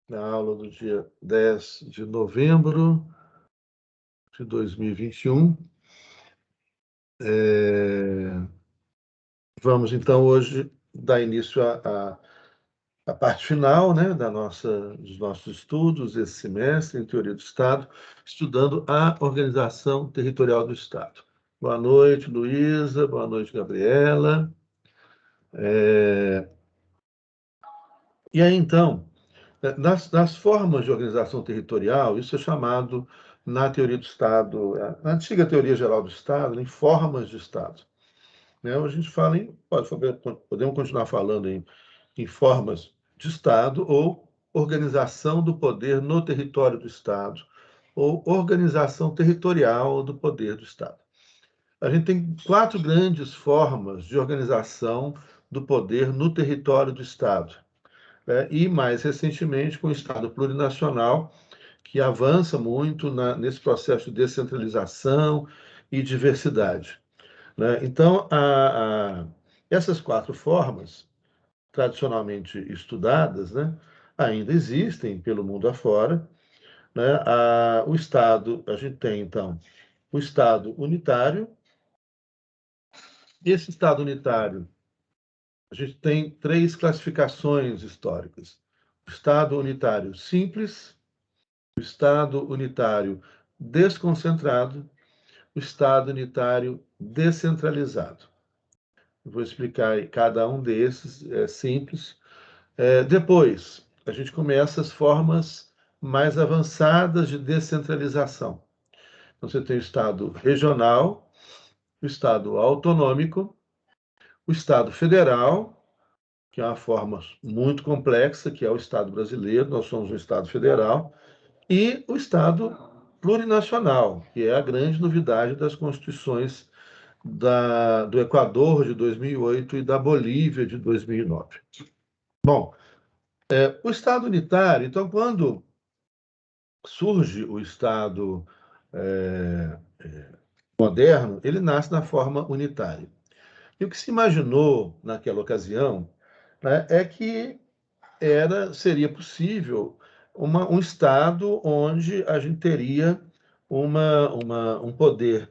na aula do dia 10 de novembro de 2021. Vamos, então, hoje dar início à parte final, né, dos nossos estudos esse semestre em Teoria do Estado, estudando a organização territorial do Estado. Boa noite, Luísa. Boa noite, Gabriela. E aí, então, nas formas de organização territorial, isso é chamado, na teoria do Estado, na antiga teoria geral do Estado, em formas de Estado. Né? A gente fala podemos continuar falando em formas de Estado ou organização do poder no território do Estado ou organização territorial do poder do Estado. A gente tem 4 grandes formas de organização do poder no território do Estado. E, mais recentemente, com o Estado plurinacional, que avança muito nesse processo de descentralização e diversidade. Né? Então, essas 4 formas, tradicionalmente estudadas, né, ainda existem pelo mundo afora. Né? O Estado, a gente tem, então, o Estado unitário. Esse Estado unitário, a gente tem 3 classificações históricas. O Estado unitário simples, o Estado unitário desconcentrado, o Estado unitário descentralizado. Eu vou explicar cada um desses, é simples. Depois, a gente começa as formas mais avançadas de descentralização. Então, você tem o Estado regional, o Estado autonômico, o Estado federal, que é uma forma muito complexa, que é o Estado brasileiro, nós somos um Estado federal, e o Estado plurinacional, que é a grande novidade das constituições do Equador de 2008 e da Bolívia de 2009. Bom, o Estado unitário, então, quando surge o Estado moderno, ele nasce na forma unitária. E o que se imaginou naquela ocasião, né, é que seria possível um Estado onde a gente teria um poder,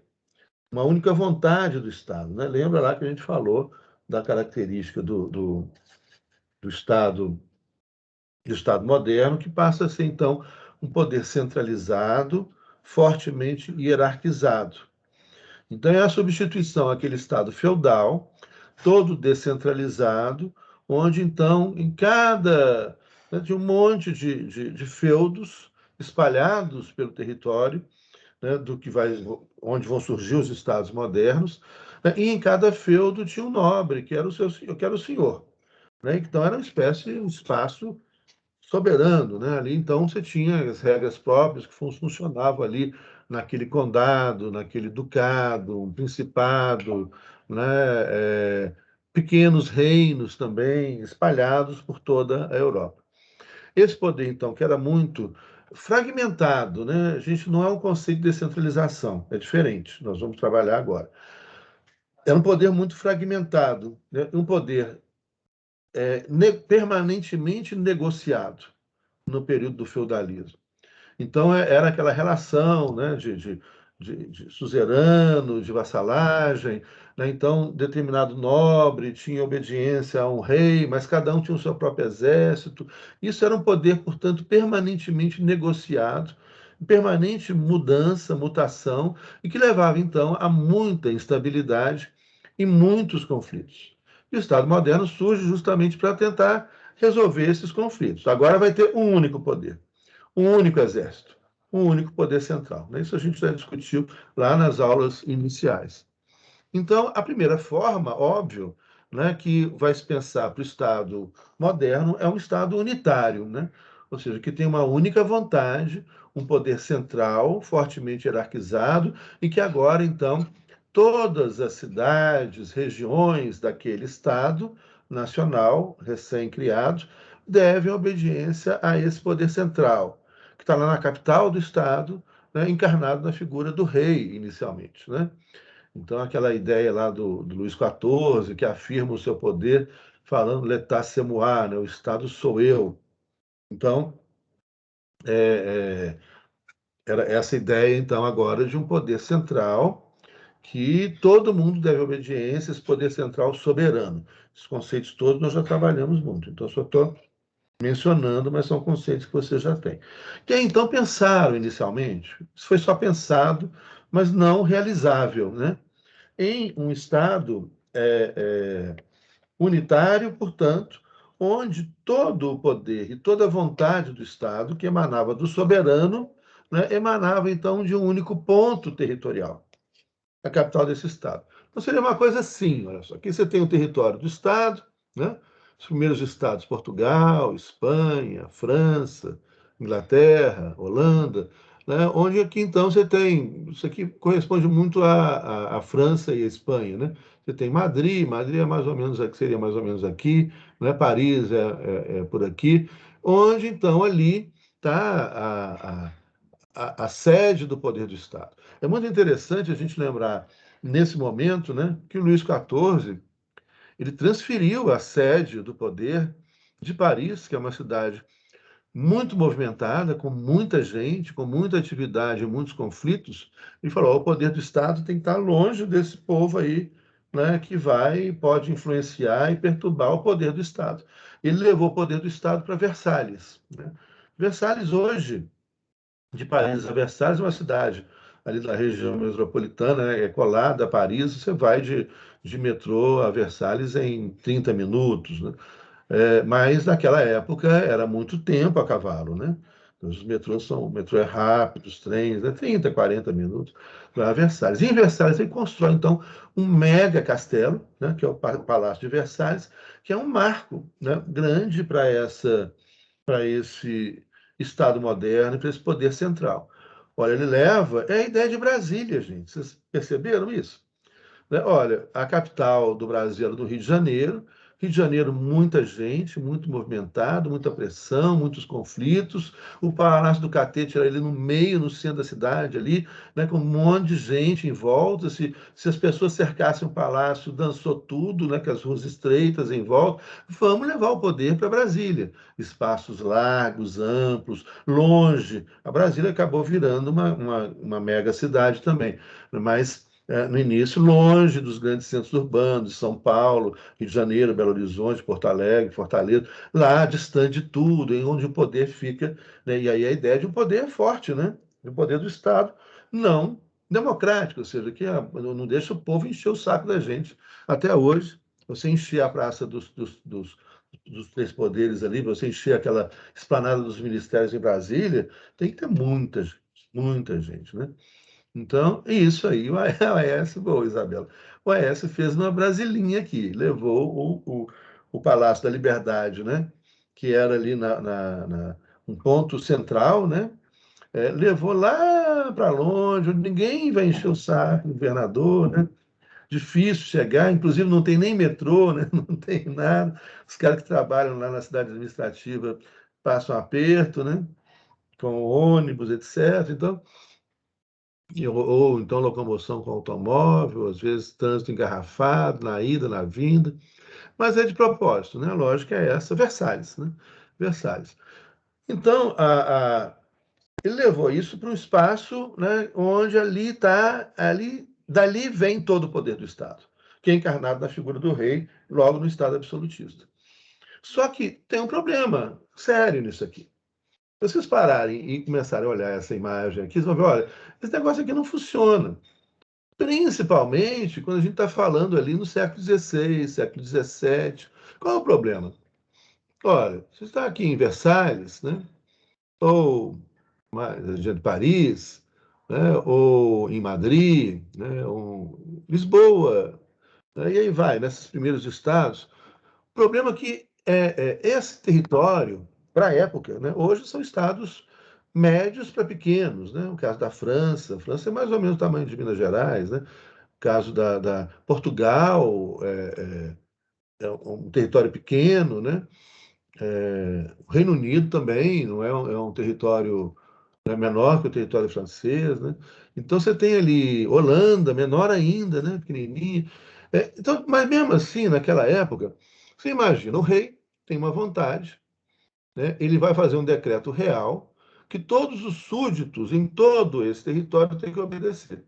uma única vontade do Estado. Né? Lembra lá que a gente falou da característica do Estado moderno, que passa a ser, então, um poder centralizado, fortemente hierarquizado. Então, é a substituição àquele Estado feudal, todo descentralizado, onde, então, em cada... de um monte de feudos espalhados pelo território, né, onde vão surgir os estados modernos, né, e em cada feudo tinha um nobre, que era o senhor. Né? Então, era uma espécie, um espaço soberano, né? Ali, então, você tinha as regras próprias que funcionavam ali naquele condado, naquele ducado, um principado, né? Pequenos reinos também espalhados por toda a Europa. Esse poder, então, que era muito fragmentado, né? A gente não é um conceito de descentralização, é diferente, nós vamos trabalhar agora. Era um poder muito fragmentado, né? Um poder permanentemente negociado no período do feudalismo. Então, era aquela relação, né, de suzerano, de vassalagem. Né? Então, determinado nobre tinha obediência a um rei, mas cada um tinha o seu próprio exército. Isso era um poder, portanto, permanentemente negociado, permanente mudança, mutação, e que levava, então, a muita instabilidade e muitos conflitos. E o Estado moderno surge justamente para tentar resolver esses conflitos. Agora vai ter um único poder, um único exército, um único poder central. Isso a gente já discutiu lá nas aulas iniciais. Então, a primeira forma, óbvio, né, que vai se pensar para o Estado moderno é um Estado unitário, né? Ou seja, que tem uma única vontade, um poder central, fortemente hierarquizado, e que agora, então, todas as cidades, regiões daquele Estado nacional, recém-criado, devem obediência a esse poder central, que está lá na capital do Estado, né, encarnado na figura do rei, inicialmente, né? Então, aquela ideia lá do Luís XIV, que afirma o seu poder falando l'état c'est moi, né? O Estado sou eu. Então, É, era essa ideia, então, agora de um poder central que todo mundo deve obediência, esse poder central soberano. Esses conceitos todos nós já trabalhamos muito, então só estou mencionando, mas são conceitos que você já tem. Que então pensaram inicialmente, isso foi só pensado, mas não realizável, né? Em um Estado unitário, portanto, onde todo o poder e toda a vontade do Estado, que emanava do soberano, né, emanava então de um único ponto territorial, a capital desse Estado. Então seria uma coisa assim, olha só, aqui você tem o território do Estado, né? Os primeiros estados, Portugal, Espanha, França, Inglaterra, Holanda, né? Onde aqui então você tem, isso aqui corresponde muito à França e à Espanha, né? Você tem Madrid, Madrid é mais ou menos aqui, seria mais ou menos aqui, né? Paris é por aqui, onde então ali está a sede do poder do Estado. É muito interessante a gente lembrar, nesse momento, né, que o Luís XIV ele transferiu a sede do poder de Paris, que é uma cidade muito movimentada, com muita gente, com muita atividade, muitos conflitos, e falou: o poder do Estado tem que estar longe desse povo aí, né, que vai pode influenciar e perturbar o poder do Estado. Ele levou o poder do Estado para Versalhes, né? Versalhes hoje de Paris a Versalhes, é uma cidade ali da região metropolitana, né, é colada a Paris, você vai de metrô a Versalhes em 30 minutos, né? Mas naquela época era muito tempo a cavalo, né? Então, os metrôs são, o metrô é rápido, os trens, 30, 40 minutos para Versalhes. E em Versalhes ele constrói, então, um mega castelo, né, que é o Palácio de Versalhes, que é um marco, né, grande para esse Estado moderno, para esse poder central. Olha, ele leva, é a ideia de Brasília, gente. Vocês perceberam isso? Né? Olha, a capital do Brasil era do Rio de Janeiro. Rio de Janeiro, muita gente, muito movimentado, muita pressão, muitos conflitos. O Palácio do Catete era ali no meio, no centro da cidade, ali, né, com um monte de gente em volta. Se as pessoas cercassem o palácio, dançou tudo, né, com as ruas estreitas em volta. Vamos levar o poder para Brasília. Espaços largos, amplos, longe. A Brasília acabou virando uma mega cidade também. Mas no início, longe dos grandes centros urbanos, São Paulo, Rio de Janeiro, Belo Horizonte, Porto Alegre, Fortaleza, lá distante de tudo, em onde o poder fica, né? E aí a ideia de um poder forte, né? O poder do Estado não democrático, ou seja, que não deixa o povo encher o saco da gente. Até hoje, você encher a praça dos três poderes ali, você encher aquela esplanada dos ministérios em Brasília, tem que ter muita gente, né? Então, é isso aí. O Aécio, boa, Isabela. O Aécio fez uma brasilinha aqui, levou o Palácio da Liberdade, né? Que era ali um ponto central, né? Levou lá para longe, onde ninguém vai encher o saco, o governador, né? Difícil chegar, inclusive não tem nem metrô, né? Não tem nada. Os caras que trabalham lá na cidade administrativa passam aperto, né? Com ônibus, etc. Então, ou então locomoção com automóvel, às vezes trânsito engarrafado, na ida, na vinda, mas é de propósito, né? A lógica é essa, Versalhes, né? Versalhes. Então, ele levou isso para um espaço, né, onde dali vem todo o poder do Estado, que é encarnado na figura do rei, logo no Estado absolutista. Só que tem um problema sério nisso aqui. Se vocês pararem e começarem a olhar essa imagem aqui, vocês vão ver, olha, esse negócio aqui não funciona. Principalmente quando a gente está falando ali no século XVI, século XVII. Qual é o problema? Olha, você está aqui em Versalhes, né? Ou na região de Paris, né? Ou em Madrid, né? Ou Lisboa, né? E aí vai, nesses primeiros estados. O problema é que esse território, para a época, né? Hoje são estados médios para pequenos, né? O caso da França, a França é mais ou menos o tamanho de Minas Gerais, né? Caso da Portugal, é um território pequeno, né? O Reino Unido também não é um território, né, menor que o território francês, né? Então você tem ali Holanda, menor ainda, né? Pequenininha. Então, mas mesmo assim, naquela época, você imagina, o rei tem uma vontade, né? Ele vai fazer um decreto real que todos os súditos em todo esse território têm que obedecer.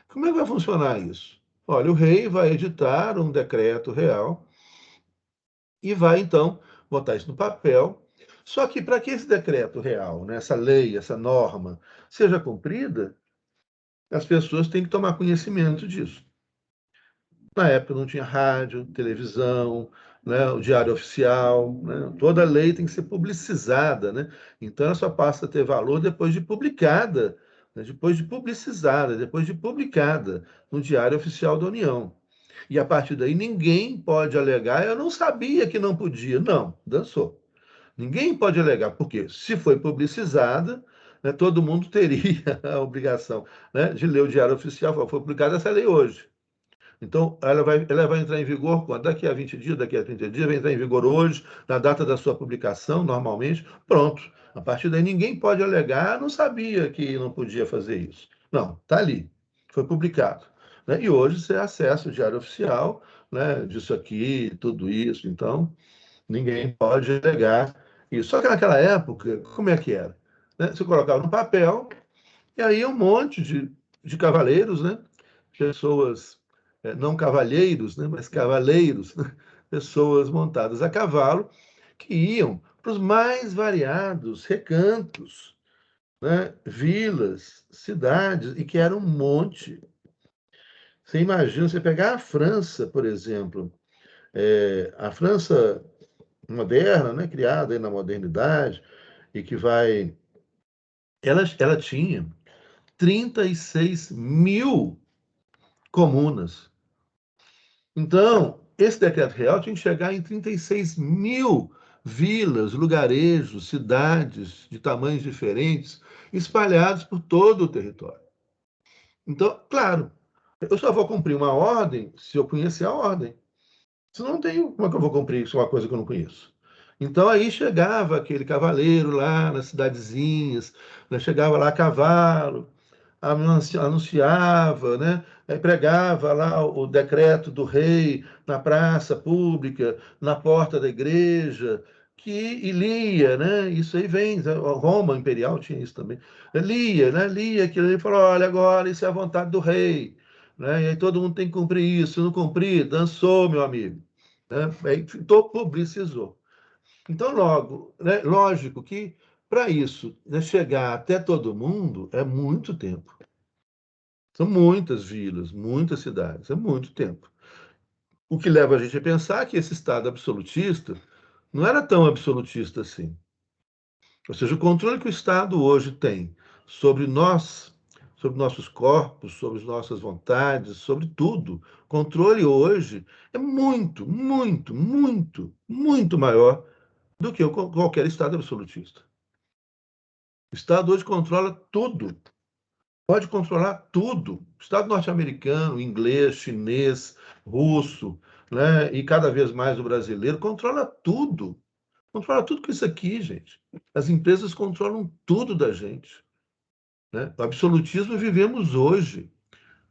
Como é que vai funcionar isso? Olha, o rei vai editar um decreto real e vai, então, botar isso no papel. Só que para que esse decreto real, né, essa lei, essa norma, seja cumprida, as pessoas têm que tomar conhecimento disso. Na época não tinha rádio, televisão, né, o diário oficial, né, toda lei tem que ser publicizada, né? Então ela só passa a ter valor depois de publicada, né, depois de publicizada, depois de publicada no Diário Oficial da União. E a partir daí ninguém pode alegar, eu não sabia que não podia. Não, dançou. Ninguém pode alegar, porque se foi publicizada, né, todo mundo teria a obrigação, né, de ler o Diário Oficial. Foi publicada essa lei hoje. Então, ela vai entrar em vigor quando? Daqui a 20 dias, daqui a 30 dias, vai entrar em vigor hoje, na data da sua publicação, normalmente. Pronto. A partir daí, ninguém pode alegar, não sabia que não podia fazer isso. Não, está ali. Foi publicado. Né? E hoje você acessa o Diário Oficial, né, disso aqui, tudo isso. Então, ninguém pode alegar isso. Só que naquela época, como é que era? Né? Você colocava no papel, e aí um monte de cavaleiros, né? Pessoas, não cavalheiros, né? Mas cavaleiros, né? Pessoas montadas a cavalo, que iam para os mais variados recantos, né? Vilas, cidades, e que era um monte. Você imagina, você pegar a França, por exemplo, a França moderna, né? Criada aí na modernidade, e que vai. Ela tinha 36.000 comunas. Então, esse decreto real tinha que chegar em 36.000 vilas, lugarejos, cidades de tamanhos diferentes, espalhados por todo o território. Então, claro, eu só vou cumprir uma ordem se eu conhecer a ordem. Se não tenho, como é que eu vou cumprir isso, uma coisa que eu não conheço? Então aí chegava aquele cavaleiro lá nas cidadezinhas, né, chegava lá a cavalo, anunciava, né? Pregava lá o decreto do rei na praça pública, na porta da igreja, e lia, né? Isso aí vem, Roma Imperial tinha isso também. Lia, né? Lia aquilo e falou: olha, agora isso é a vontade do rei. Né? E aí todo mundo tem que cumprir isso. Se não cumprir, dançou, meu amigo. Né? Aí publicizou. Então, logo, né? Lógico que para isso, né, chegar até todo mundo é muito tempo. São muitas vilas, muitas cidades, é muito tempo. O que leva a gente a pensar que esse Estado absolutista não era tão absolutista assim. Ou seja, o controle que o Estado hoje tem sobre nós, sobre nossos corpos, sobre nossas vontades, sobre tudo, controle hoje é muito, muito, muito, muito maior do que qualquer Estado absolutista. O Estado hoje controla tudo. Pode controlar tudo. O Estado norte-americano, inglês, chinês, russo, né? E cada vez mais o brasileiro, controla tudo. Controla tudo com isso aqui, gente. As empresas controlam tudo da gente. Né? O absolutismo vivemos hoje,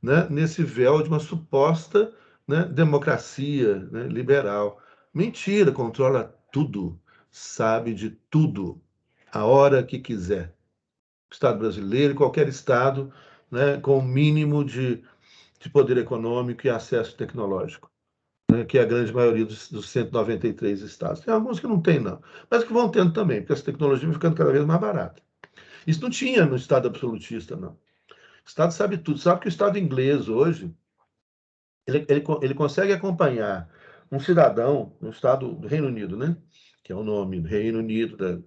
né? Nesse véu de uma suposta, né, democracia, né, liberal. Mentira, controla tudo, sabe de tudo, a hora que quiser. Estado brasileiro e qualquer Estado, né, com o mínimo de poder econômico e acesso tecnológico, né, que é a grande maioria dos 193 estados. Tem alguns que não tem, não, mas que vão tendo também, porque essa tecnologia vai ficando cada vez mais barata. Isso não tinha no Estado absolutista, não. O Estado sabe tudo. Sabe que o Estado inglês hoje, ele consegue acompanhar um cidadão no Estado do Reino Unido, né? Que é o nome do Reino Unido,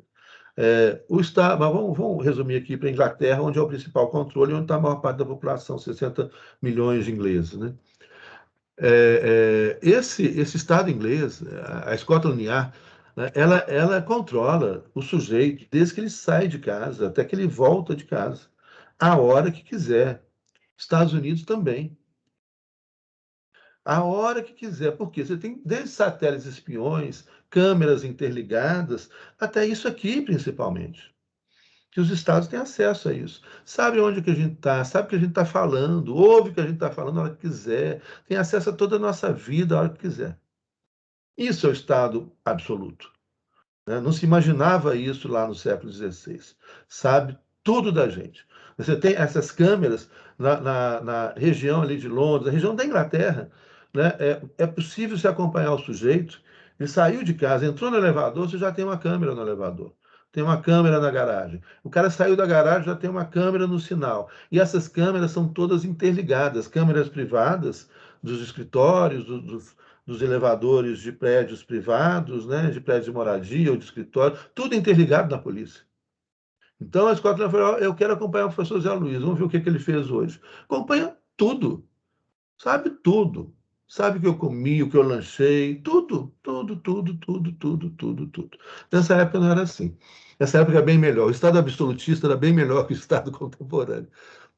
o Estado, mas vamos resumir aqui para a Inglaterra, onde é o principal controle, onde está a maior parte da população, 60 milhões de ingleses. Né? Esse Estado inglês, a Scotland Yard, né, ela controla o sujeito desde que ele sai de casa até que ele volta de casa, a hora que quiser. Estados Unidos também. A hora que quiser, porque você tem desde satélites espiões, câmeras interligadas, até isso aqui, principalmente. Que os estados têm acesso a isso. Sabe onde que a gente está, sabe o que a gente está falando, ouve o que a gente está falando na hora que quiser, tem acesso a toda a nossa vida a hora que quiser. Isso é o estado absoluto. né? Não se imaginava isso lá no século XVI. Sabe tudo da gente. Você tem essas câmeras na região ali de Londres, na região da Inglaterra, né? É possível se acompanhar o sujeito. Ele saiu de casa, entrou no elevador, você já tem uma câmera no elevador. Tem uma câmera na garagem. O cara saiu da garagem, já tem uma câmera no sinal. E essas câmeras são todas interligadas, câmeras privadas dos escritórios, dos elevadores de prédios privados, né, de prédios de moradia ou de escritório, tudo interligado na polícia. Então a escola falou: eu quero acompanhar o professor Zé Luiz, vamos ver o que ele fez hoje. Acompanha tudo, sabe tudo. Sabe o que eu comi, o que eu lanchei, tudo, tudo, tudo, tudo, tudo, tudo, tudo. Nessa época não era assim. Nessa época era bem melhor. O Estado absolutista era bem melhor que o Estado contemporâneo,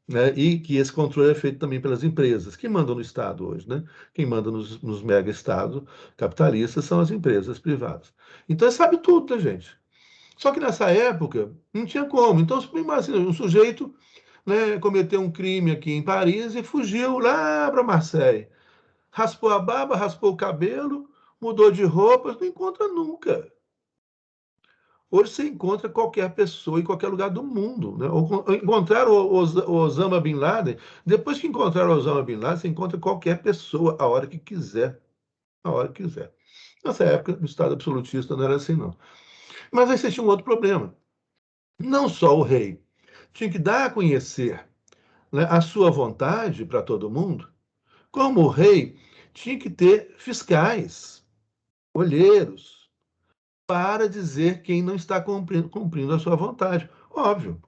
né? E que esse controle é feito também pelas empresas. Quem manda no Estado hoje, né? Quem manda nos mega-estados capitalistas são as empresas privadas. Então, ele sabe tudo da gente. Só que nessa época não tinha como. Então, imagina, um sujeito, né, cometeu um crime aqui em Paris e fugiu lá para Marseille. Raspou a barba, raspou o cabelo, mudou de roupas, não encontra nunca. Hoje você encontra qualquer pessoa em qualquer lugar do mundo, né? Encontraram o Osama Bin Laden, depois que encontraram o Osama Bin Laden, você encontra qualquer pessoa a hora que quiser, a hora que quiser. Nessa época, no Estado absolutista não era assim, não. Mas aí você tinha um outro problema. Não só o rei tinha que dar a conhecer, né, a sua vontade para todo mundo, como o rei tinha que ter fiscais, olheiros, para dizer quem não está cumprindo a sua vontade. Óbvio,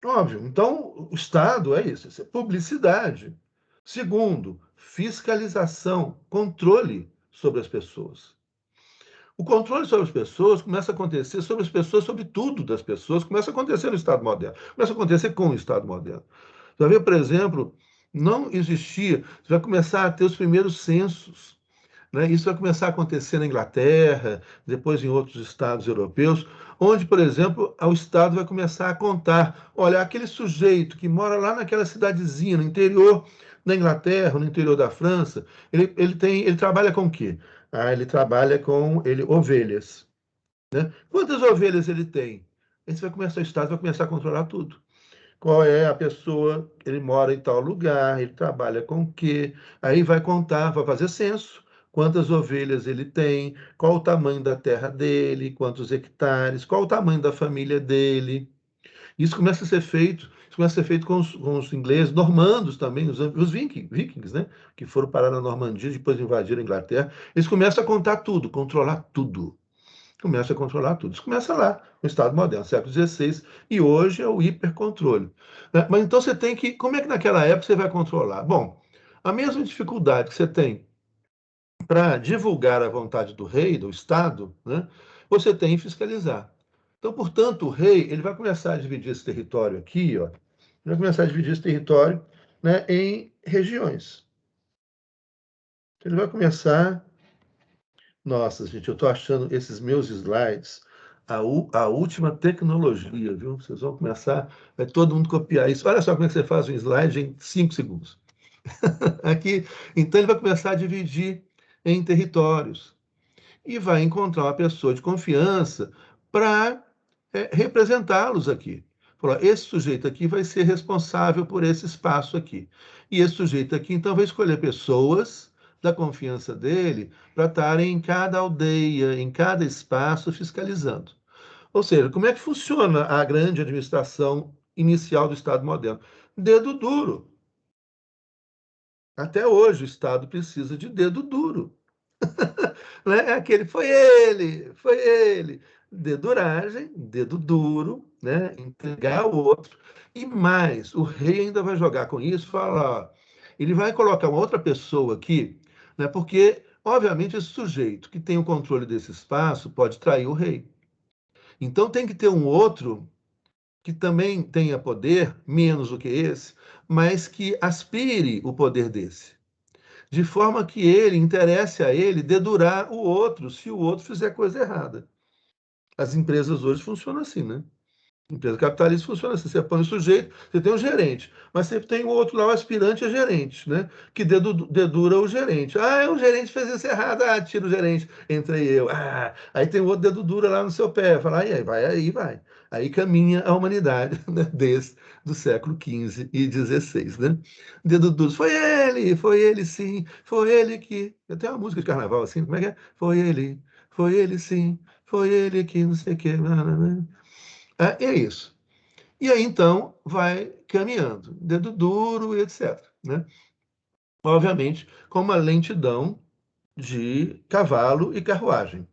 óbvio. Então, o Estado é isso é publicidade. Segundo, fiscalização, controle sobre as pessoas. O controle sobre as pessoas começa a acontecer sobre as pessoas, sobre tudo das pessoas, começa a acontecer no Estado moderno, começa a acontecer com o Estado moderno. Você vai ver, por exemplo, não existia, você vai começar a ter os primeiros censos, né? Isso vai começar a acontecer na Inglaterra, depois em outros estados europeus, onde, por exemplo, o Estado vai começar a contar: olha, aquele sujeito que mora lá naquela cidadezinha, no interior da Inglaterra, no interior da França, ele trabalha com o quê? Ele trabalha com ovelhas. Né? Quantas ovelhas ele tem? Aí você vai começar, o Estado vai começar a controlar tudo. Qual é a pessoa, ele mora em tal lugar, ele trabalha com o quê? Aí vai contar, vai fazer censo. Quantas ovelhas ele tem, qual o tamanho da terra dele, quantos hectares, qual o tamanho da família dele. Isso começa a ser feito, isso começa a ser feito com os ingleses, normandos também, os vikings, né? Que foram parar na Normandia, depois invadiram a Inglaterra. Eles começam a contar tudo, controlar tudo. Começa a controlar tudo. Isso começa lá, no Estado moderno, século XVI, e hoje é o hipercontrole. Né? Mas então você tem que. Como é que naquela época você vai controlar? Bom, a mesma dificuldade que você tem para divulgar a vontade do rei, do Estado, né, você tem em fiscalizar. Então, portanto, o rei ele vai começar a dividir esse território aqui, ó, ele vai começar a dividir esse território, né, em regiões. Ele vai começar. Nossa, gente, eu estou achando esses meus slides a última tecnologia, viu? Vocês vão começar, vai todo mundo copiar isso. Olha só como é que você faz um slide em 5 segundos. Aqui, então ele vai começar a dividir em territórios e vai encontrar uma pessoa de confiança para representá-los aqui. Falou, esse sujeito aqui vai ser responsável por esse espaço aqui. E esse sujeito aqui, então, vai escolher pessoas da confiança dele para estarem em cada aldeia, em cada espaço, fiscalizando. Ou seja, como é que funciona a grande administração inicial do Estado moderno? Dedo duro. Até hoje o Estado precisa de dedo duro. Né? É aquele, foi ele. Deduragem, dedo duro, né? Entregar ao outro. E mais, o rei ainda vai jogar com isso, falar, ele vai colocar uma outra pessoa aqui, né? Porque, obviamente, esse sujeito que tem o controle desse espaço pode trair o rei. Então tem que ter um outro que também tenha poder, menos do que esse, mas que aspire o poder desse de forma que ele interesse a ele dedurar o outro se o outro fizer coisa errada. As empresas hoje funcionam assim, né? Empresa capitalista funciona assim: você põe o sujeito, você tem um gerente, mas você tem o outro lá, o aspirante a gerente, né? Que dedura o gerente. Ah, o gerente fez isso errado, ah, tira o gerente, entrei eu. Ah, aí tem o outro dedo dura lá no seu pé, fala, aí vai, aí vai. Aí caminha a humanidade, né? Desde do século XV e XVI, né? Dedo duro, foi ele sim, foi ele que. Tem uma música de carnaval assim, como é que é? Foi ele sim, foi ele que não sei o que. É isso. E aí, então, vai caminhando, dedo duro e etc. Né? Obviamente, com uma lentidão de cavalo e carruagem.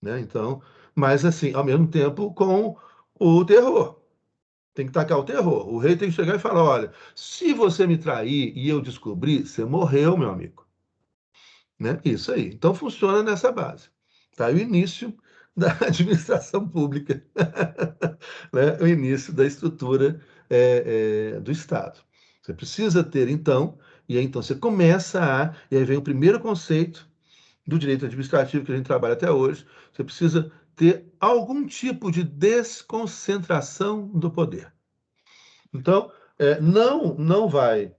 Né? Então, mas assim, ao mesmo tempo, com o terror. Tem que tacar o terror. O rei tem que chegar e falar: olha, se você me trair e eu descobrir, você morreu, meu amigo. Né? Isso aí. Então, funciona nessa base. Tá? O início da administração pública, né? O início da estrutura do Estado. Você precisa ter, então, e aí então você começa e aí vem o primeiro conceito do direito administrativo que a gente trabalha até hoje, você precisa ter algum tipo de desconcentração do poder. Então, não vai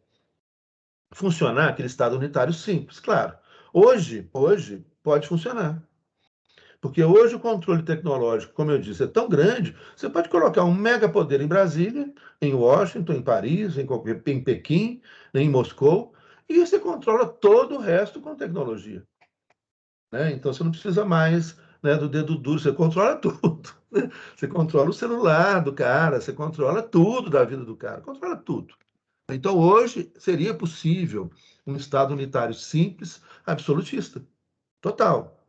funcionar aquele Estado unitário simples, claro. Hoje pode funcionar. Porque hoje o controle tecnológico, como eu disse, é tão grande, você pode colocar um megapoder em Brasília, em Washington, em Paris, em Pequim, em Moscou, e você controla todo o resto com tecnologia. Né? Então você não precisa mais, né, do dedo duro, você controla tudo. Né? Você controla o celular do cara, você controla tudo da vida do cara, controla tudo. Então hoje seria possível um Estado unitário simples, absolutista, total.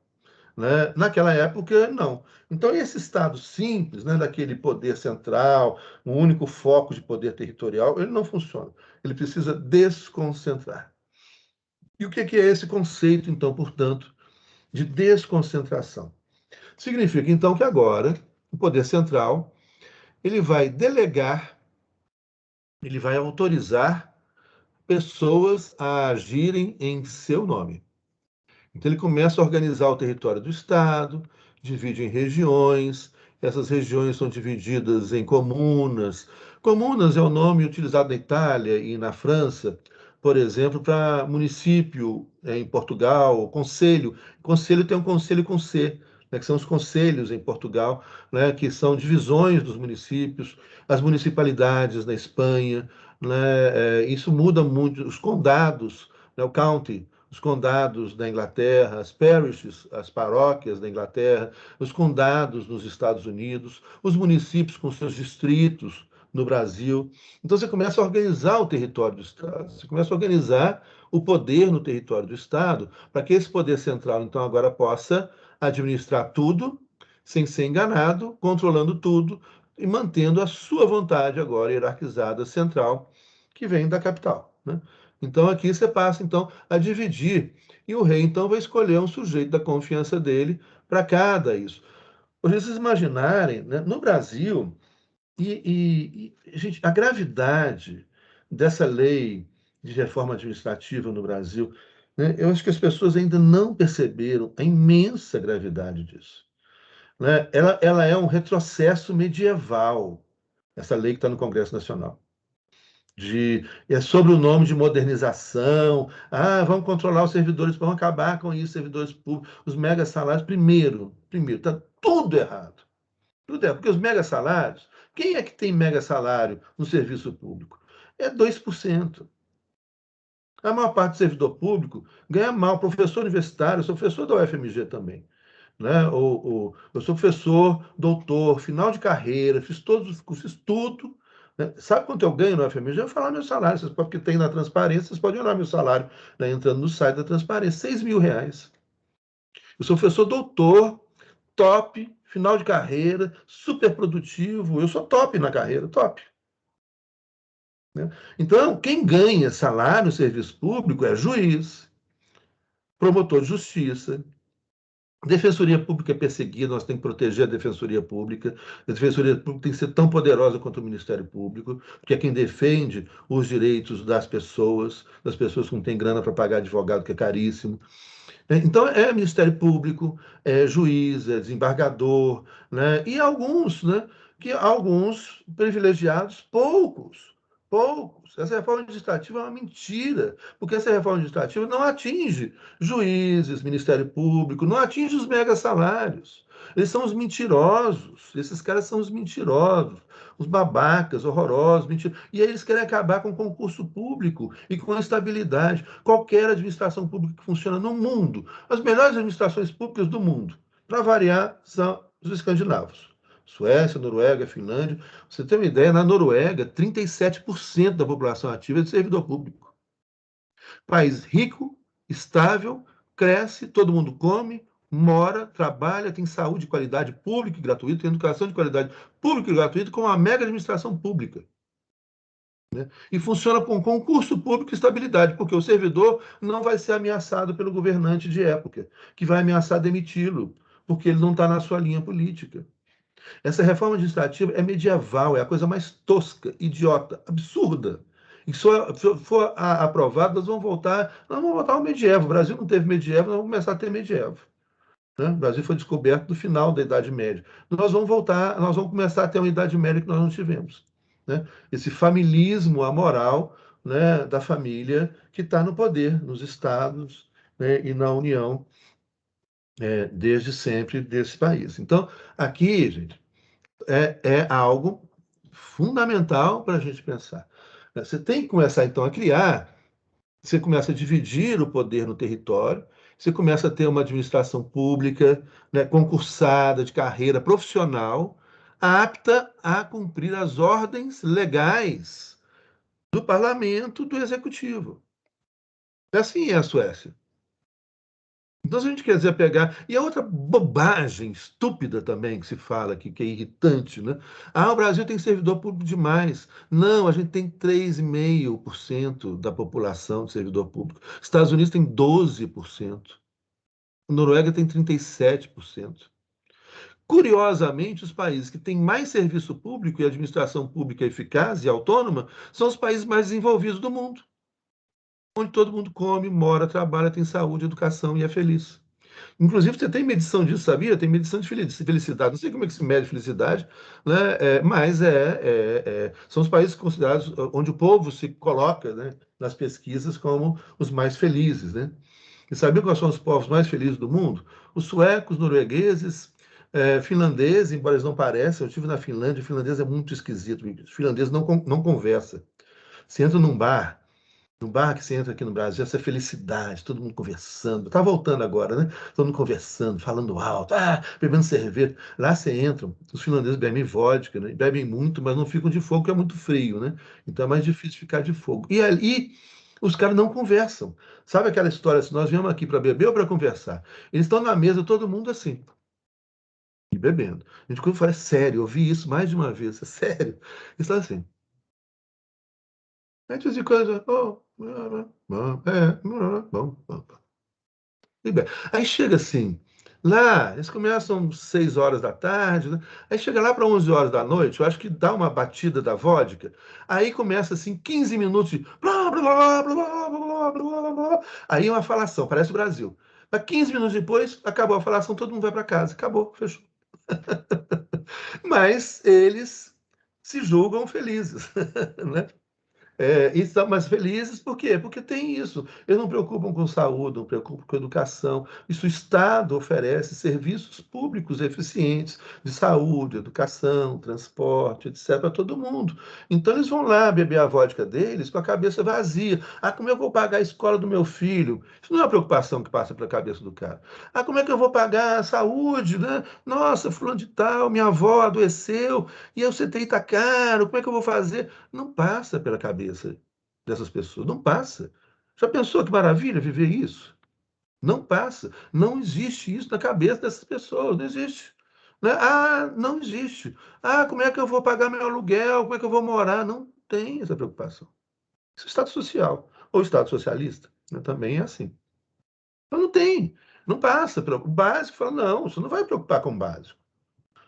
Né? Naquela época, não. Então, esse Estado simples, né, daquele poder central, um único foco de poder territorial, ele não funciona. Ele precisa desconcentrar. E o que é esse conceito, então, portanto, de desconcentração? Significa, então, que agora o poder central ele vai delegar, ele vai autorizar pessoas a agirem em seu nome. Então ele começa a organizar o território do Estado, divide em regiões, essas regiões são divididas em comunas. Comunas é o nome utilizado na Itália e na França, por exemplo, para município em Portugal, conselho. Conselho tem um conselho com C, né, que são os conselhos em Portugal, né, que são divisões dos municípios, as municipalidades na Espanha, né, isso muda muito, os condados, né, o county, os condados da Inglaterra, as parishes, as paróquias da Inglaterra, os condados nos Estados Unidos, os municípios com seus distritos no Brasil. Então você começa a organizar o território do Estado, você começa a organizar o poder no território do Estado, para que esse poder central, então, agora possa administrar tudo, sem ser enganado, controlando tudo e mantendo a sua vontade agora hierarquizada central, que vem da capital. Né? Então aqui você passa então a dividir e o rei então vai escolher um sujeito da confiança dele para cada isso. Para vocês imaginarem, né, no Brasil gente, a gravidade dessa lei de reforma administrativa no Brasil, né, eu acho que as pessoas ainda não perceberam a imensa gravidade disso. Né? Ela é um retrocesso medieval, essa lei que está no Congresso Nacional é sobre o nome de modernização. Ah, vamos controlar os servidores, vamos acabar com isso, servidores públicos, os mega salários. Primeiro, está tudo errado. Tudo errado, porque os mega salários, quem é que tem mega salário no serviço público? É 2%. A maior parte do servidor público ganha mal. Professor universitário, eu sou professor da UFMG também. Né? Eu sou professor, doutor, final de carreira, fiz todos os cursos, fiz tudo. Né? Sabe quanto eu ganho no FMG? Eu vou falar meu salário, vocês podem, porque tem na transparência, vocês podem olhar meu salário, né, entrando no site da transparência, R$ 6.000. Eu sou professor doutor, top, final de carreira, super produtivo, eu sou top na carreira, top. Né? Então, quem ganha salário no serviço público é juiz, promotor de justiça, a Defensoria Pública é perseguida, nós temos que proteger a Defensoria Pública. A Defensoria Pública tem que ser tão poderosa quanto o Ministério Público, porque é quem defende os direitos das pessoas que não têm grana para pagar advogado, que é caríssimo. Então, é Ministério Público, é juiz, é desembargador, né? E alguns, né? que alguns privilegiados, poucos. Essa reforma administrativa é uma mentira, porque essa reforma administrativa não atinge juízes, Ministério Público, não atinge os mega salários. Eles são os mentirosos, esses caras são os mentirosos, os babacas, horrorosos, mentirosos. E aí eles querem acabar com o concurso público e com a estabilidade. Qualquer administração pública que funciona no mundo, as melhores administrações públicas do mundo, para variar, são os escandinavos. Suécia, Noruega, Finlândia. Você tem uma ideia, na Noruega, 37% da população ativa é de servidor público. País rico, estável, cresce, todo mundo come, mora, trabalha, tem saúde de qualidade pública e gratuita, tem educação de qualidade pública e gratuita, com uma mega administração pública. Né? E funciona com concurso público e estabilidade, porque o servidor não vai ser ameaçado pelo governante de época, que vai ameaçar demiti-lo, porque ele não está na sua linha política. Essa reforma administrativa é medieval, é a coisa mais tosca, idiota, absurda. E se for aprovado, nós vamos voltar ao medievo. O Brasil não teve medievo, nós vamos começar a ter medievo. Né? O Brasil foi descoberto no final da Idade Média. Nós vamos voltar, nós vamos começar a ter uma Idade Média que nós não tivemos. Né? Esse familismo amoral, né, da família que está no poder, nos estados, né, e na União, desde sempre desse país. Então, aqui, gente, é algo fundamental para a gente pensar. Você tem que começar, então, a criar, você começa a dividir o poder no território, você começa a ter uma administração pública, né, concursada, de carreira profissional, apta a cumprir as ordens legais do parlamento, do executivo. Assim é a Suécia. Então, se a gente quiser pegar. E a outra bobagem estúpida também que se fala aqui, que é irritante, né? Ah, o Brasil tem servidor público demais. Não, a gente tem 3,5% da população de servidor público. Estados Unidos tem 12%. A Noruega tem 37%. Curiosamente, os países que têm mais serviço público e administração pública eficaz e autônoma são os países mais desenvolvidos do mundo, onde todo mundo come, mora, trabalha, tem saúde, educação e é feliz. Inclusive, você tem medição disso, sabia? Tem medição de felicidade. Não sei como é que se mede felicidade, né? Mas são os países considerados onde o povo se coloca, né, nas pesquisas como os mais felizes, né? E sabia quais são os povos mais felizes do mundo? Os suecos, noruegueses, finlandeses, embora eles não pareçam. Eu estive na Finlândia, o finlandês é muito esquisito. O finlandês não conversa. Você entra num bar, no bar que você entra aqui no Brasil, essa felicidade, todo mundo conversando. Tá voltando agora, né? Todo mundo conversando, falando alto, bebendo cerveja. Lá você entra, os finlandeses bebem vodka, né? Bebem muito, mas não ficam de fogo, porque é muito frio, né? Então é mais difícil ficar de fogo. E ali os caras não conversam. Sabe aquela história assim, nós viemos aqui para beber ou para conversar? Eles estão na mesa, todo mundo assim, e bebendo. A gente quando fala, é sério, eu ouvi isso mais de uma vez, é sério. Eles estão assim. Aí de vez em quando, bom. Aí chega assim, lá, eles começam 6 horas da tarde, né? Aí chega lá para 11 horas da noite, eu acho que dá uma batida da vodka, aí começa assim, 15 minutos de blá, blá, blá, blá, blá, blá, blá, blá. Aí uma falação, parece o Brasil. Mas 15 minutos depois, acabou a falação, todo mundo vai para casa, acabou, fechou. Mas eles se julgam felizes, né? E estão mais felizes, por quê? Porque tem isso. Eles não preocupam com saúde, não preocupam com educação. Isso o Estado oferece serviços públicos eficientes de saúde, educação, transporte, etc., para todo mundo. Então eles vão lá beber a vodka deles com a cabeça vazia. Ah, como eu vou pagar a escola do meu filho? Isso não é uma preocupação que passa pela cabeça do cara. Ah, como é que eu vou pagar a saúde, né? Nossa, fulano de tal, minha avó adoeceu e o CTI está caro, como é que eu vou fazer? Não passa pela cabeça dessas pessoas, não passa. Já pensou que maravilha viver isso? Não passa. Não existe isso na cabeça dessas pessoas, não existe. Né? Ah, não existe. Ah, como é que eu vou pagar meu aluguel? Como é que eu vou morar? Não tem essa preocupação. Isso é Estado social. Ou Estado socialista, né? Também é assim. Então não tem. Não passa. O básico fala, não, você não vai preocupar com o básico.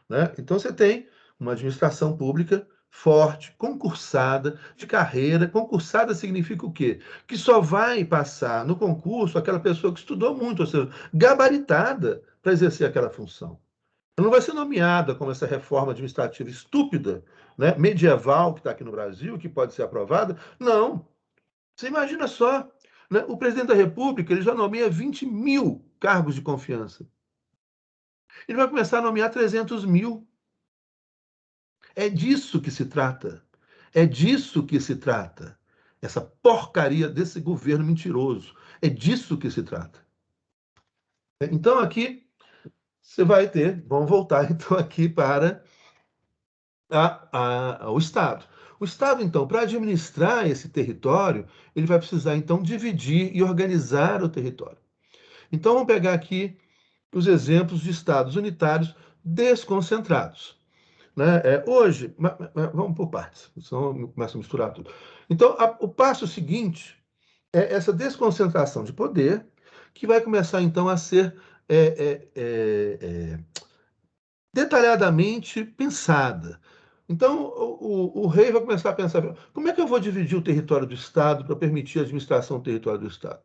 Né? Então você tem uma administração pública forte, concursada, de carreira. Concursada significa o quê? Que só vai passar no concurso aquela pessoa que estudou muito, ou seja, gabaritada para exercer aquela função. Ela não vai ser nomeada como essa reforma administrativa estúpida, né, medieval, que está aqui no Brasil, que pode ser aprovada. Não. Você imagina só, né, o presidente da República ele já nomeia 20.000 cargos de confiança. Ele vai começar a nomear 300.000. É disso que se trata. É disso que se trata. Essa porcaria desse governo mentiroso. É disso que se trata. Então, aqui você vai ter, vamos voltar então aqui para o Estado. O Estado, então, para administrar esse território, ele vai precisar, então, dividir e organizar o território. Então, vamos pegar aqui os exemplos de estados unitários desconcentrados. Né? Hoje, vamos por partes, senão começa a misturar tudo. Então, o passo seguinte é essa desconcentração de poder, que vai começar, então, a ser detalhadamente pensada. Então, o rei vai começar a pensar: como é que eu vou dividir o território do Estado para permitir a administração do território do Estado?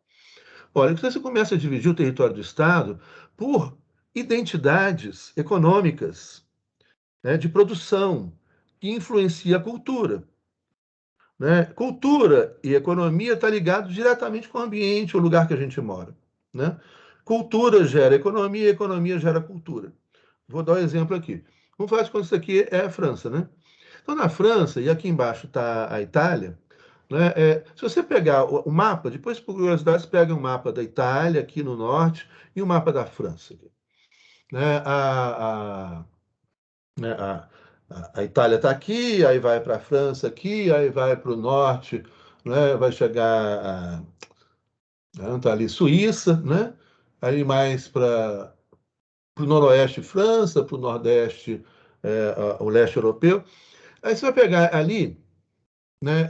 Olha, você começa a dividir o território do Estado por identidades econômicas, né, de produção, que influencia a cultura. Né? Cultura e economia estão ligados diretamente com o ambiente, o lugar que a gente mora. Né? Cultura gera economia, economia gera cultura. Vou dar um exemplo aqui. Vamos falar de quando isso aqui é a França, né? Então, na França, e aqui embaixo está a Itália, né? Se você pegar o mapa, depois, por curiosidade, você pega um mapa da Itália, aqui no norte, e o mapa da França. Né? Né, a Itália está aqui, aí vai para a França aqui, aí vai para o norte, né? Vai chegar tá ali Suíça, né? Aí mais para o noroeste França, para o nordeste o leste europeu. Aí você vai pegar ali, né?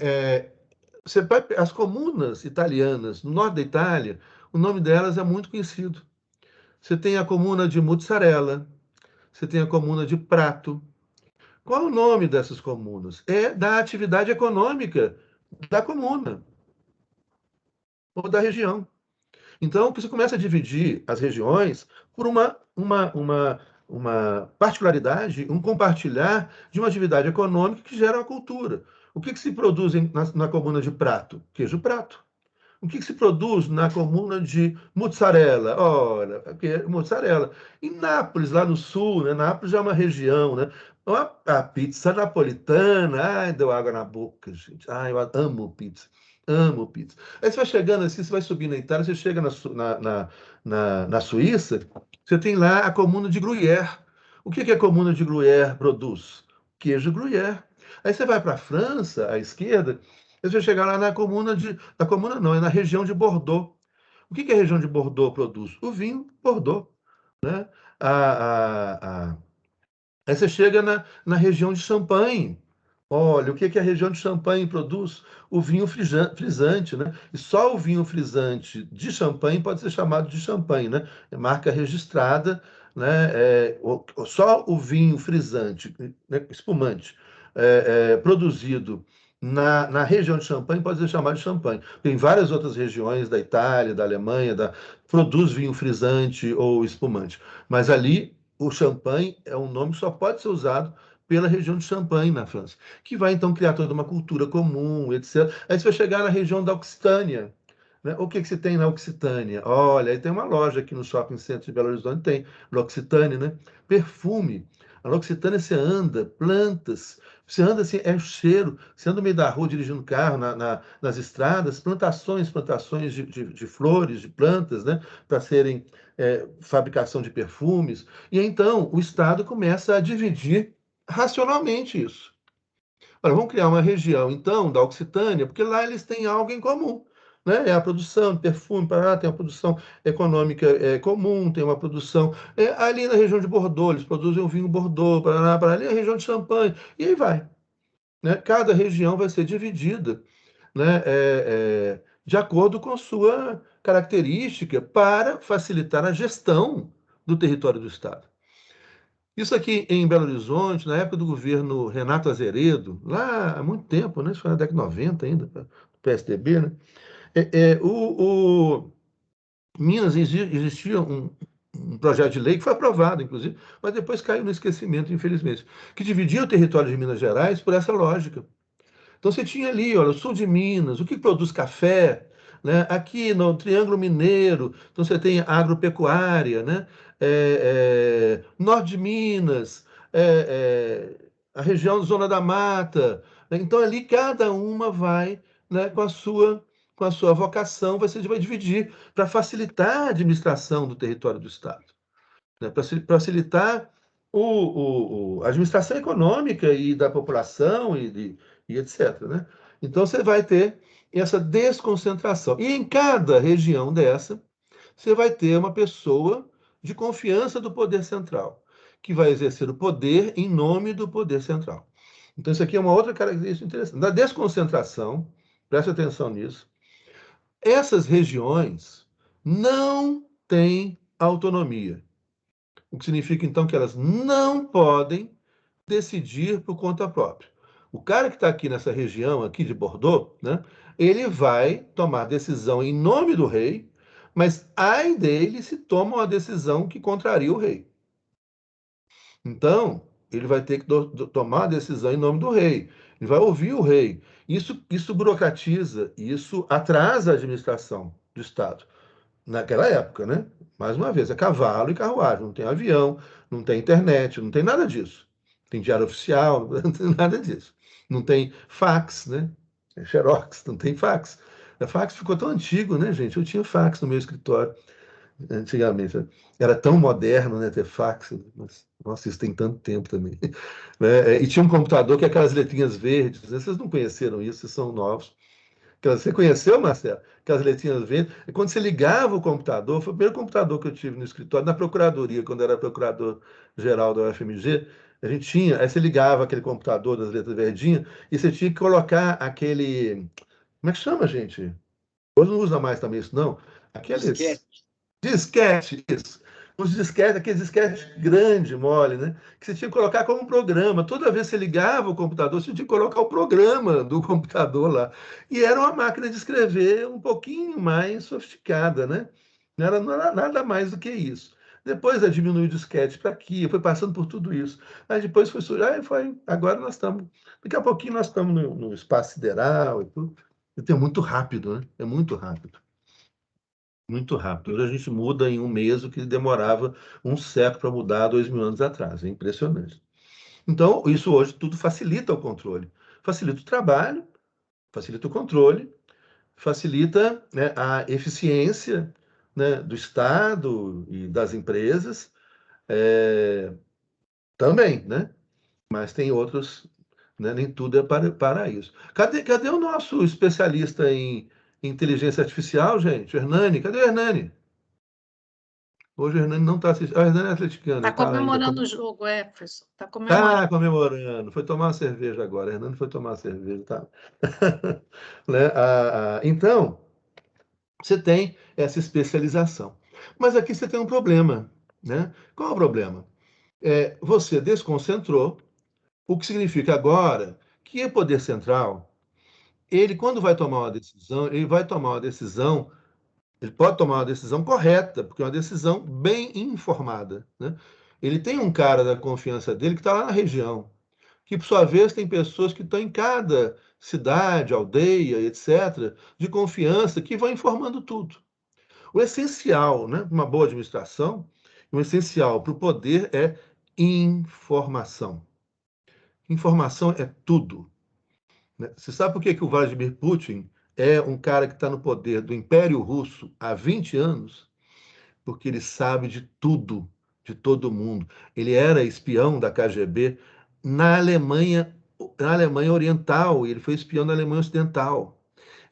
As comunas italianas no norte da Itália, o nome delas é muito conhecido. Você tem a comuna de Mozzarella, você tem a comuna de Prato. Qual é o nome dessas comunas? É da atividade econômica da comuna ou da região. Então, você começa a dividir as regiões por uma particularidade, um compartilhar de uma atividade econômica que gera uma cultura. O que se produz na comuna de Prato? Queijo Prato. O que se produz na comuna de Mussarela? Olha, mussarela. Em Nápoles, lá no sul, né? Nápoles já é uma região, né? A pizza napolitana, ai, deu água na boca, gente. Ai, eu amo pizza. Amo pizza. Aí você vai chegando assim, você vai subindo na Itália, você chega na Suíça, você tem lá a comuna de Gruyère. O que a comuna de Gruyère produz? Queijo Gruyère. Aí você vai para a França, à esquerda, você vai chegar lá na comuna não, é na região de Bordeaux. O que a região de Bordeaux produz? O vinho Bordeaux, né? A, a, a... Aí você chega na região de Champagne. Olha, o que a região de Champagne produz? O vinho frisante, né? E só o vinho frisante de Champagne pode ser chamado de Champagne, né? É marca registrada, né? Só o vinho frisante, né? Espumante, produzido na região de Champagne pode ser chamado de Champagne. Tem várias outras regiões da Itália, da Alemanha, produz vinho frisante ou espumante. Mas ali, o Champagne é um nome que só pode ser usado pela região de Champagne, na França, que vai então criar toda uma cultura comum, etc. Aí você vai chegar na região da Occitânia. Né? O que se tem na Occitânia? Olha, aí tem uma loja aqui no Shopping Center de Belo Horizonte, tem L'Occitânia, né? Perfume. A L'Occitânia você anda, plantas, você anda assim, é o cheiro, você anda no meio da rua dirigindo carro, nas estradas, plantações de flores, de plantas, né? Para serem fabricação de perfumes. E então o Estado começa a dividir racionalmente isso. Olha, vamos criar uma região, então, da Occitânia, porque lá eles têm algo em comum. Né? É a produção de perfume, Paraná tem uma produção econômica comum, tem uma produção. Ali na região de Bordeaux, eles produzem o vinho Bordeaux, Paraná, ali é a região de Champagne, e aí vai. Né? Cada região vai ser dividida, né? De acordo com sua característica para facilitar a gestão do território do Estado. Isso aqui em Belo Horizonte, na época do governo Renato Azeredo, lá há muito tempo, né? Isso foi na década de 90 ainda, do PSDB, né? Minas existia um projeto de lei que foi aprovado, inclusive, mas depois caiu no esquecimento, infelizmente, que dividia o território de Minas Gerais por essa lógica. Então você tinha ali, olha, o sul de Minas, o que produz café, né? Aqui no Triângulo Mineiro, então você tem agropecuária, né? Norte de Minas, a região Zona da Mata, né? Então ali cada uma vai, né, com a sua vocação, vai dividir para facilitar a administração do território do Estado, né, para facilitar a administração econômica e da população e etc. Né? Então, você vai ter essa desconcentração. E em cada região dessa, você vai ter uma pessoa de confiança do poder central, que vai exercer o poder em nome do poder central. Então, isso aqui é uma outra característica interessante. Da desconcentração, preste atenção nisso, essas regiões não têm autonomia. O que significa, então, que elas não podem decidir por conta própria. O cara que está aqui nessa região aqui de Bordeaux, né, ele vai tomar decisão em nome do rei, mas ai dele se toma uma decisão que contraria o rei. Então, ele vai ter que tomar a decisão em nome do rei. Ele vai ouvir o rei. Isso burocratiza, isso atrasa a administração do Estado naquela época, né? Mais uma vez, é cavalo e carruagem, não tem avião, não tem internet, não tem nada disso. Tem diário oficial, não tem nada disso. Não tem fax, né? É Xerox, não tem fax. O fax ficou tão antigo, né, gente? Eu tinha fax no meu escritório antigamente. Era tão moderno, né, ter fax. Mas, nossa, isso tem tanto tempo também. Né? E tinha um computador que é aquelas letrinhas verdes, né? Vocês não conheceram isso, vocês são novos. Você conheceu, Marcelo? Aquelas letrinhas verdes. E quando você ligava o computador, foi o primeiro computador que eu tive no escritório, na procuradoria, quando eu era procurador-geral da UFMG, a gente tinha, aí você ligava aquele computador das letras verdinhas e você tinha que colocar aquele. Como é que chama, gente? Hoje não usa mais também isso, não. Aqueles. Disquete. Disquete, isso. Os disquetes, aqueles disquete grande, mole, né? Que você tinha que colocar como um programa. Toda vez que você ligava o computador, você tinha que colocar o programa do computador lá. E era uma máquina de escrever um pouquinho mais sofisticada, né? Não era nada mais do que isso. Depois diminuiu o disquete para aqui, foi passando por tudo isso. Aí depois agora nós estamos, daqui a pouquinho nós estamos no espaço sideral e tudo. É muito rápido, né? É muito rápido. Muito rápido. Hoje a gente muda em um mês o que demorava um século para mudar 2.000 anos atrás. É impressionante. Então, isso hoje tudo facilita o controle. Facilita o trabalho, facilita o controle, facilita, né, a eficiência, né, do Estado e das empresas, também, né? Mas tem outros, né, nem tudo é para isso. Cadê o nosso especialista em inteligência artificial, gente? O Hernani, cadê o Hernani? Hoje o Hernani não está assistindo. O Hernani é atleticano, ele Está está lá ainda. comemorando o jogo, professor. Está Está comemorando. comemorando. Foi tomar uma cerveja agora. O Hernani foi tomar uma cerveja. Tá. Né? Então, você tem essa especialização. Mas aqui você tem um problema. Né? Qual é o problema? Você desconcentrou, o que significa agora que o poder central, ele, quando vai tomar uma decisão, ele vai tomar uma decisão. Ele pode tomar uma decisão correta, porque é uma decisão bem informada. Né? Ele tem um cara da confiança dele que está lá na região, que, por sua vez, tem pessoas que estão em cada cidade, aldeia, etc., de confiança, que vão informando tudo. O essencial, né, uma boa administração, o essencial para o poder é informação. Informação é tudo. Né? Você sabe por que o Vladimir Putin é um cara que está no poder do Império Russo há 20 anos? Porque ele sabe de tudo, de todo mundo. Ele era espião da KGB na Alemanha Oriental, e ele foi espião na Alemanha Ocidental.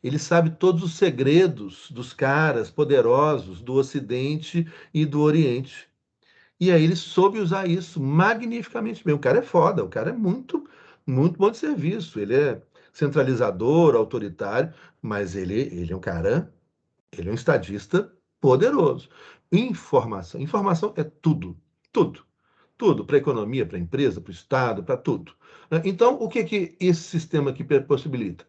Ele sabe todos os segredos dos caras poderosos do Ocidente e do Oriente. E aí ele soube usar isso magnificamente bem. O cara é foda, o cara é muito, muito bom de serviço. Ele é centralizador, autoritário, mas ele é um cara, ele é um estadista poderoso. Informação. Informação é tudo. Tudo. Tudo. Para a economia, para a empresa, para o Estado, para tudo. Então, o que, que esse sistema aqui possibilita?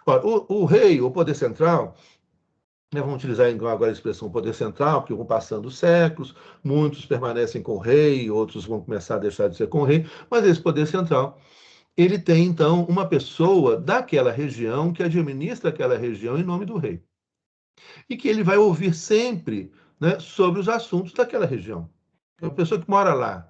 Olha, o rei, o poder central, né, vamos utilizar então agora a expressão poder central, que vão passando os séculos, muitos permanecem com o rei, outros vão começar a deixar de ser com o rei, mas esse poder central, ele tem então uma pessoa daquela região que administra aquela região em nome do rei. E que ele vai ouvir sempre, né, sobre os assuntos daquela região. É uma pessoa que mora lá,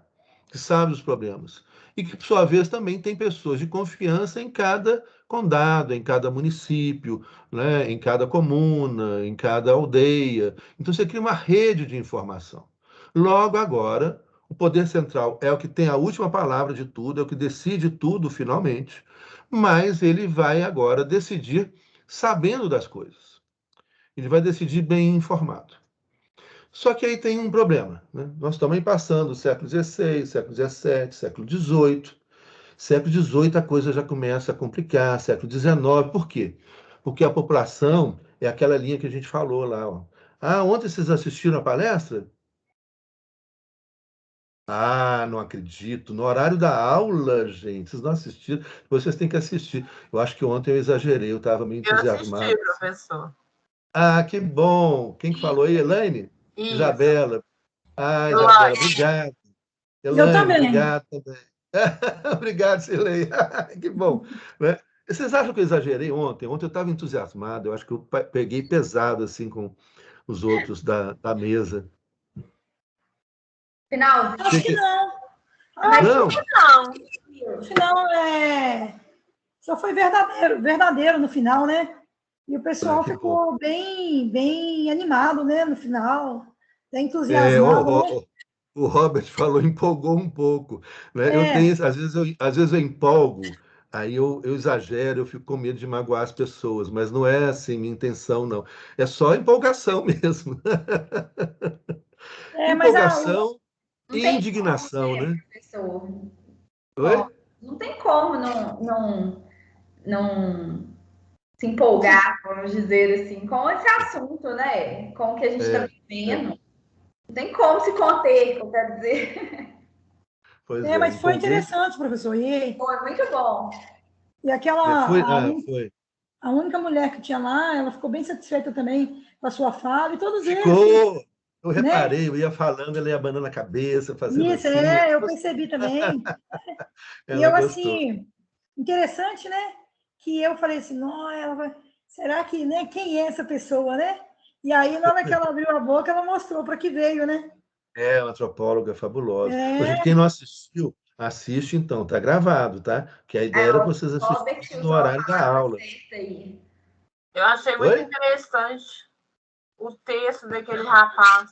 que sabe os problemas. E que, por sua vez, também tem pessoas de confiança em cada condado, em cada município, né, em cada comuna, em cada aldeia. Então, você cria uma rede de informação. Logo, agora, o poder central é o que tem a última palavra de tudo, é o que decide tudo, finalmente, mas ele vai agora decidir sabendo das coisas. Ele vai decidir bem informado. Só que aí tem um problema, né? Nós estamos passando o século XVI, século XVII, século XVIII. Século XVIII a coisa já começa a complicar, século XIX. Por quê? Porque a população é aquela linha que a gente falou lá. Ó. Ah, ontem vocês assistiram a palestra? Ah, não acredito. No horário da aula, gente, vocês não assistiram. Vocês têm que assistir. Eu acho que ontem eu exagerei, eu estava meio Eu assisti, entusiasmado. professor. Ah, que bom! Quem que falou aí, Elaine? Isso. Isabela. Ah, Isabela, Elaine. obrigado. Eu Elaine, também. obrigado também. Obrigado, Silei. Que bom. Né? Vocês acham que eu exagerei ontem? Ontem eu estava entusiasmado, eu acho que eu peguei pesado assim com os outros da mesa. Acho Que que que... não. Acho Acho Não? que não. que não só foi verdadeiro, verdadeiro no final, né? E o Ah, pessoal que bom. ficou bem animado, né? No final, bem É, entusiasmado, né? o Robert falou, empolgou um pouco. Né? Eu tenho, É, às vezes eu empolgo, aí eu exagero, eu fico com medo de magoar as pessoas, mas não é assim minha intenção, não. É só empolgação mesmo. mas Empolgação Não e tem como, indignação, né, né? professor? Ó, Oi? não tem como não se empolgar, vamos dizer assim, com esse assunto, né? Com o que a gente está É, é, vivendo. Não tem como se conter, eu quero dizer. pois é, mas foi empolguei. interessante, professor. Foi muito bom. E Foi, aquela, foi. a única mulher que tinha lá, ela ficou bem satisfeita também com a sua fala, e todos eles, Ficou. Eu né? reparei, eu ia falando, ela ia abanando a cabeça, fazendo Isso, assim. eu percebi também. E Ela eu, gostou. assim, interessante, né? Que eu falei assim, não, será que, né? Quem é essa pessoa, né? E aí, na hora que ela abriu a boca, ela mostrou para que veio, né? É uma antropóloga fabulosa. Ô, gente, É, quem não assistiu, assiste então, tá gravado, tá? Que a ideia era O vocês Robert assistirem no usou a horário da palavra aula. certa aí. Eu achei muito Oi? interessante o texto daquele rapaz.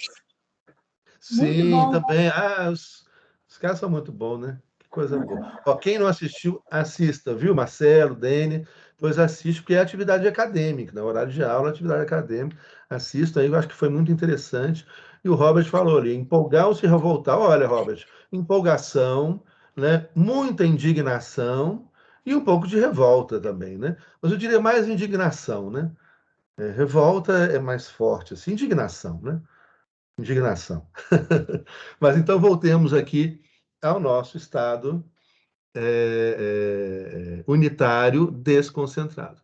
muito Sim, bom. também. Ah, os caras são muito bons, né? Que coisa boa. Ó, quem não assistiu, assista, viu? Marcelo, Dene, pois assiste, porque é atividade acadêmica, né? Horário de aula, atividade acadêmica. Assista aí, eu acho que foi muito interessante. E o Robert falou ali, empolgar ou se revoltar. Olha, Robert, empolgação, né? Muita indignação e um pouco de revolta também, né? Mas eu diria mais indignação, né? Revolta é mais forte, assim, indignação, né? Indignação. Mas então voltemos aqui ao nosso estado unitário desconcentrado.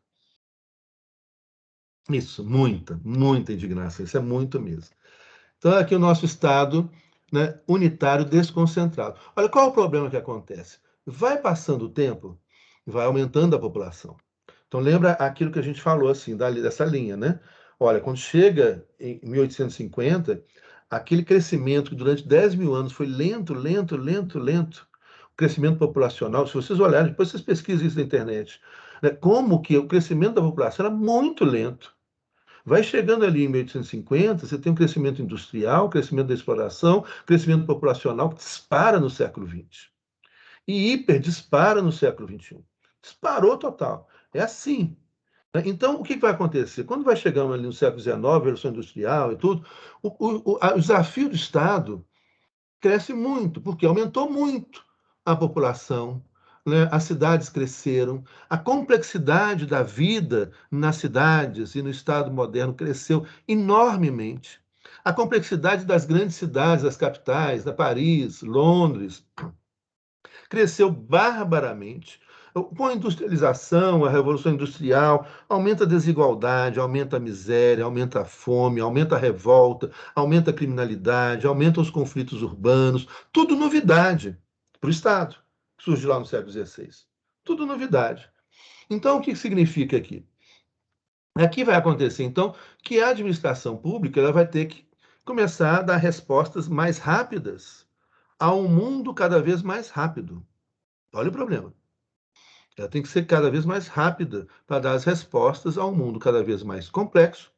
Isso, muita indignação, isso é muito mesmo. Então, aqui o nosso estado, né, unitário desconcentrado. Olha, qual é o problema que acontece? Vai passando o tempo, vai aumentando a população. Então, lembra aquilo que a gente falou, assim, dessa linha, né? Olha, quando chega em 1850, aquele crescimento que durante 10 mil anos foi lento, lento, lento, lento, o crescimento populacional, se vocês olharem, depois vocês pesquisem isso na internet, né? Como que o crescimento da população era muito lento. Vai chegando ali em 1850, você tem um crescimento industrial, crescimento da exploração, crescimento populacional que dispara no século XX. E hiper dispara no século XXI. Disparou total. É assim. Então, o que vai acontecer? Quando vai chegando ali no século XIX, Revolução Industrial e tudo, o desafio do Estado cresce muito, porque aumentou muito a população, né? As cidades cresceram, a complexidade da vida nas cidades e no Estado moderno cresceu enormemente. A complexidade das grandes cidades, das capitais, da Paris, Londres, cresceu barbaramente, Com a industrialização, a revolução industrial, aumenta a desigualdade, aumenta a miséria, aumenta a fome, aumenta a revolta, aumenta a criminalidade, aumenta os conflitos urbanos, tudo novidade para o Estado, que surgiu lá no século XVI. Tudo novidade. Então, o que significa aqui? Aqui vai acontecer, então, que a administração pública ela vai ter que começar a dar respostas mais rápidas a um mundo cada vez mais rápido. Olha o problema. Ela tem que ser cada vez mais rápida para dar as respostas a um mundo cada vez mais complexo,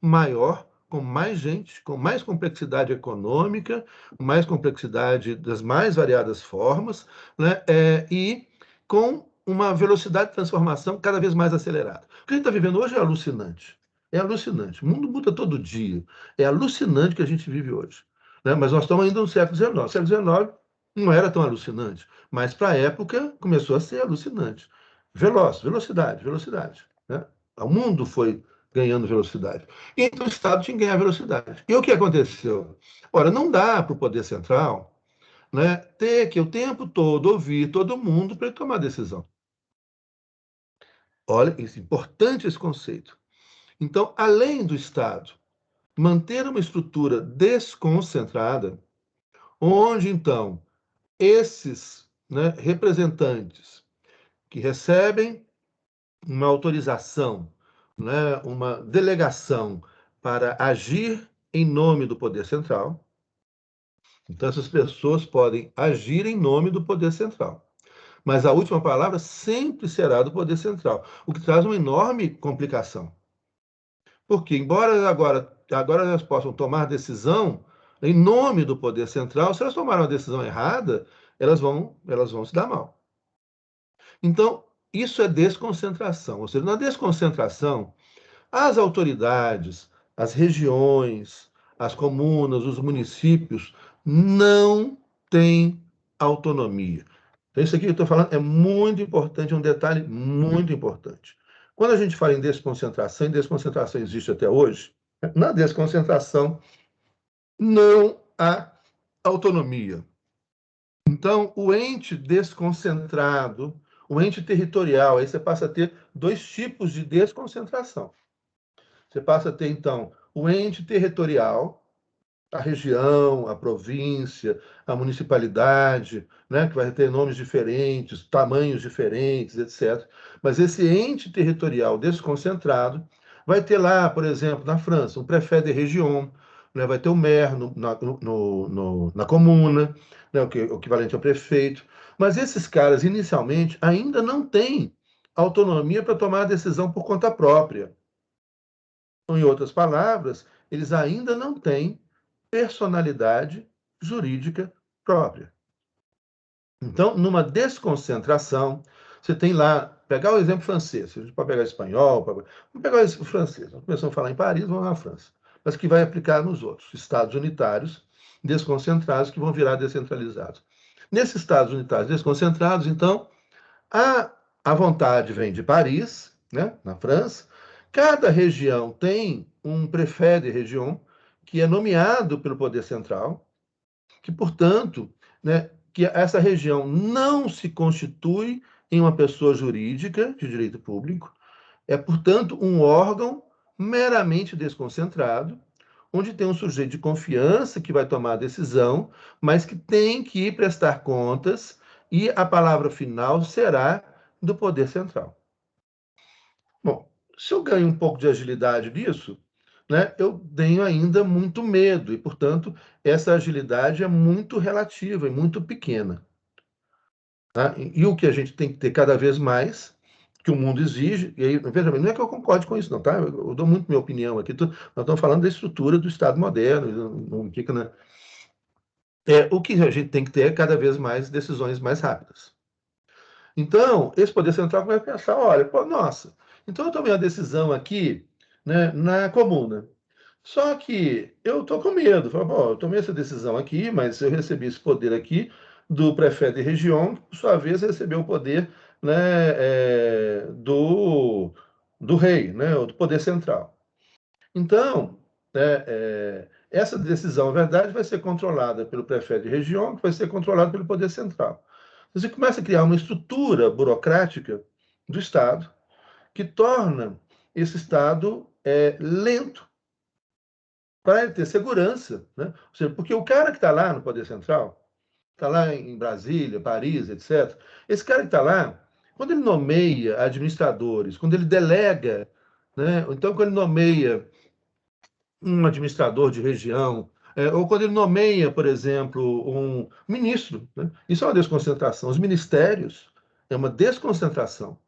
maior, com mais gente, com mais complexidade econômica, mais complexidade das mais variadas formas, né? E com uma velocidade de transformação cada vez mais acelerada. O que a gente está vivendo hoje é alucinante. É alucinante. O mundo muda todo dia. É alucinante o que a gente vive hoje. Né? Mas nós estamos ainda no século XIX. O século XIX não era tão alucinante, mas para a época começou a ser alucinante. Velocidade, velocidade. Né? O mundo foi ganhando velocidade. E então o Estado tinha que ganhar velocidade. E o que aconteceu? Ora, não dá para o poder central, né, ter que o tempo todo ouvir todo mundo para ele tomar decisão. Olha, isso é importante esse conceito. Então, além do Estado manter uma estrutura desconcentrada, onde então esses, né, representantes que recebem uma autorização, né, uma delegação para agir em nome do poder central. Então, essas pessoas podem agir em nome do poder central. Mas a última palavra sempre será do poder central, o que traz uma enorme complicação. Porque, embora agora elas possam tomar decisão em nome do poder central, se elas tomarem uma decisão errada, elas vão se dar mal. Então, isso é desconcentração. Ou seja, na desconcentração, as autoridades, as regiões, as comunas, os municípios não têm autonomia. Então, isso aqui que eu estou falando é muito importante, é um detalhe muito importante. Quando a gente fala em desconcentração, e desconcentração existe até hoje, na desconcentração não há autonomia. Então, o ente desconcentrado, o ente territorial, aí você passa a ter dois tipos de desconcentração. Você passa a ter, então, o ente territorial, a região, a província, a municipalidade, né, que vai ter nomes diferentes, tamanhos diferentes, etc. Mas esse ente territorial desconcentrado vai ter lá, por exemplo, na França, um préfet de région, né, vai ter o maire na comuna, né, o equivalente ao prefeito. Mas esses caras, inicialmente, ainda não têm autonomia para tomar a decisão por conta própria. Em outras palavras, eles ainda não têm personalidade jurídica própria. Então, numa desconcentração, você tem lá, pegar o exemplo francês, a gente pode pegar espanhol, vamos pegar o francês, nós começamos a falar em Paris, vamos na França, mas que vai aplicar nos outros, estados unitários desconcentrados que vão virar descentralizados. Nesses estados unitários desconcentrados, então, a vontade vem de Paris, né, na França, cada região tem um prefet de région, que é nomeado pelo poder central, que, portanto, né, que essa região não se constitui em uma pessoa jurídica de direito público, é, portanto, um órgão meramente desconcentrado, onde tem um sujeito de confiança que vai tomar a decisão, mas que tem que prestar contas e a palavra final será do poder central. Bom, se eu ganho um pouco de agilidade nisso, né, eu tenho ainda muito medo e, portanto, essa agilidade é muito relativa e muito pequena. Tá? E o que a gente tem que ter cada vez mais, que o mundo exige, e aí, veja bem, não é que eu concorde com isso, não, tá? Eu dou muito minha opinião aqui, nós estamos falando da estrutura do Estado moderno, não fica, né? O que a gente tem que ter é cada vez mais decisões mais rápidas. Então, esse poder central vai pensar, olha, pô, nossa, então eu tomei a decisão aqui, né, na comuna. Só que eu estou com medo. Eu tomei essa decisão aqui, mas eu recebi esse poder aqui do prefeito de região, que, por sua vez, recebeu o poder, né, do rei, né, do poder central. Então, essa decisão, na verdade, vai ser controlada pelo prefeito de região, que vai ser controlado pelo poder central. Você começa a criar uma estrutura burocrática do Estado que torna esse Estado lento para ele ter segurança, né? Ou seja, porque o cara que está lá no Poder Central, está lá em Brasília, Paris, etc., esse cara que está lá, quando ele nomeia administradores, quando ele delega, né? Então, quando ele nomeia um administrador de região, ou quando ele nomeia, por exemplo, um ministro, né? Isso é uma desconcentração. Os ministérios é uma desconcentração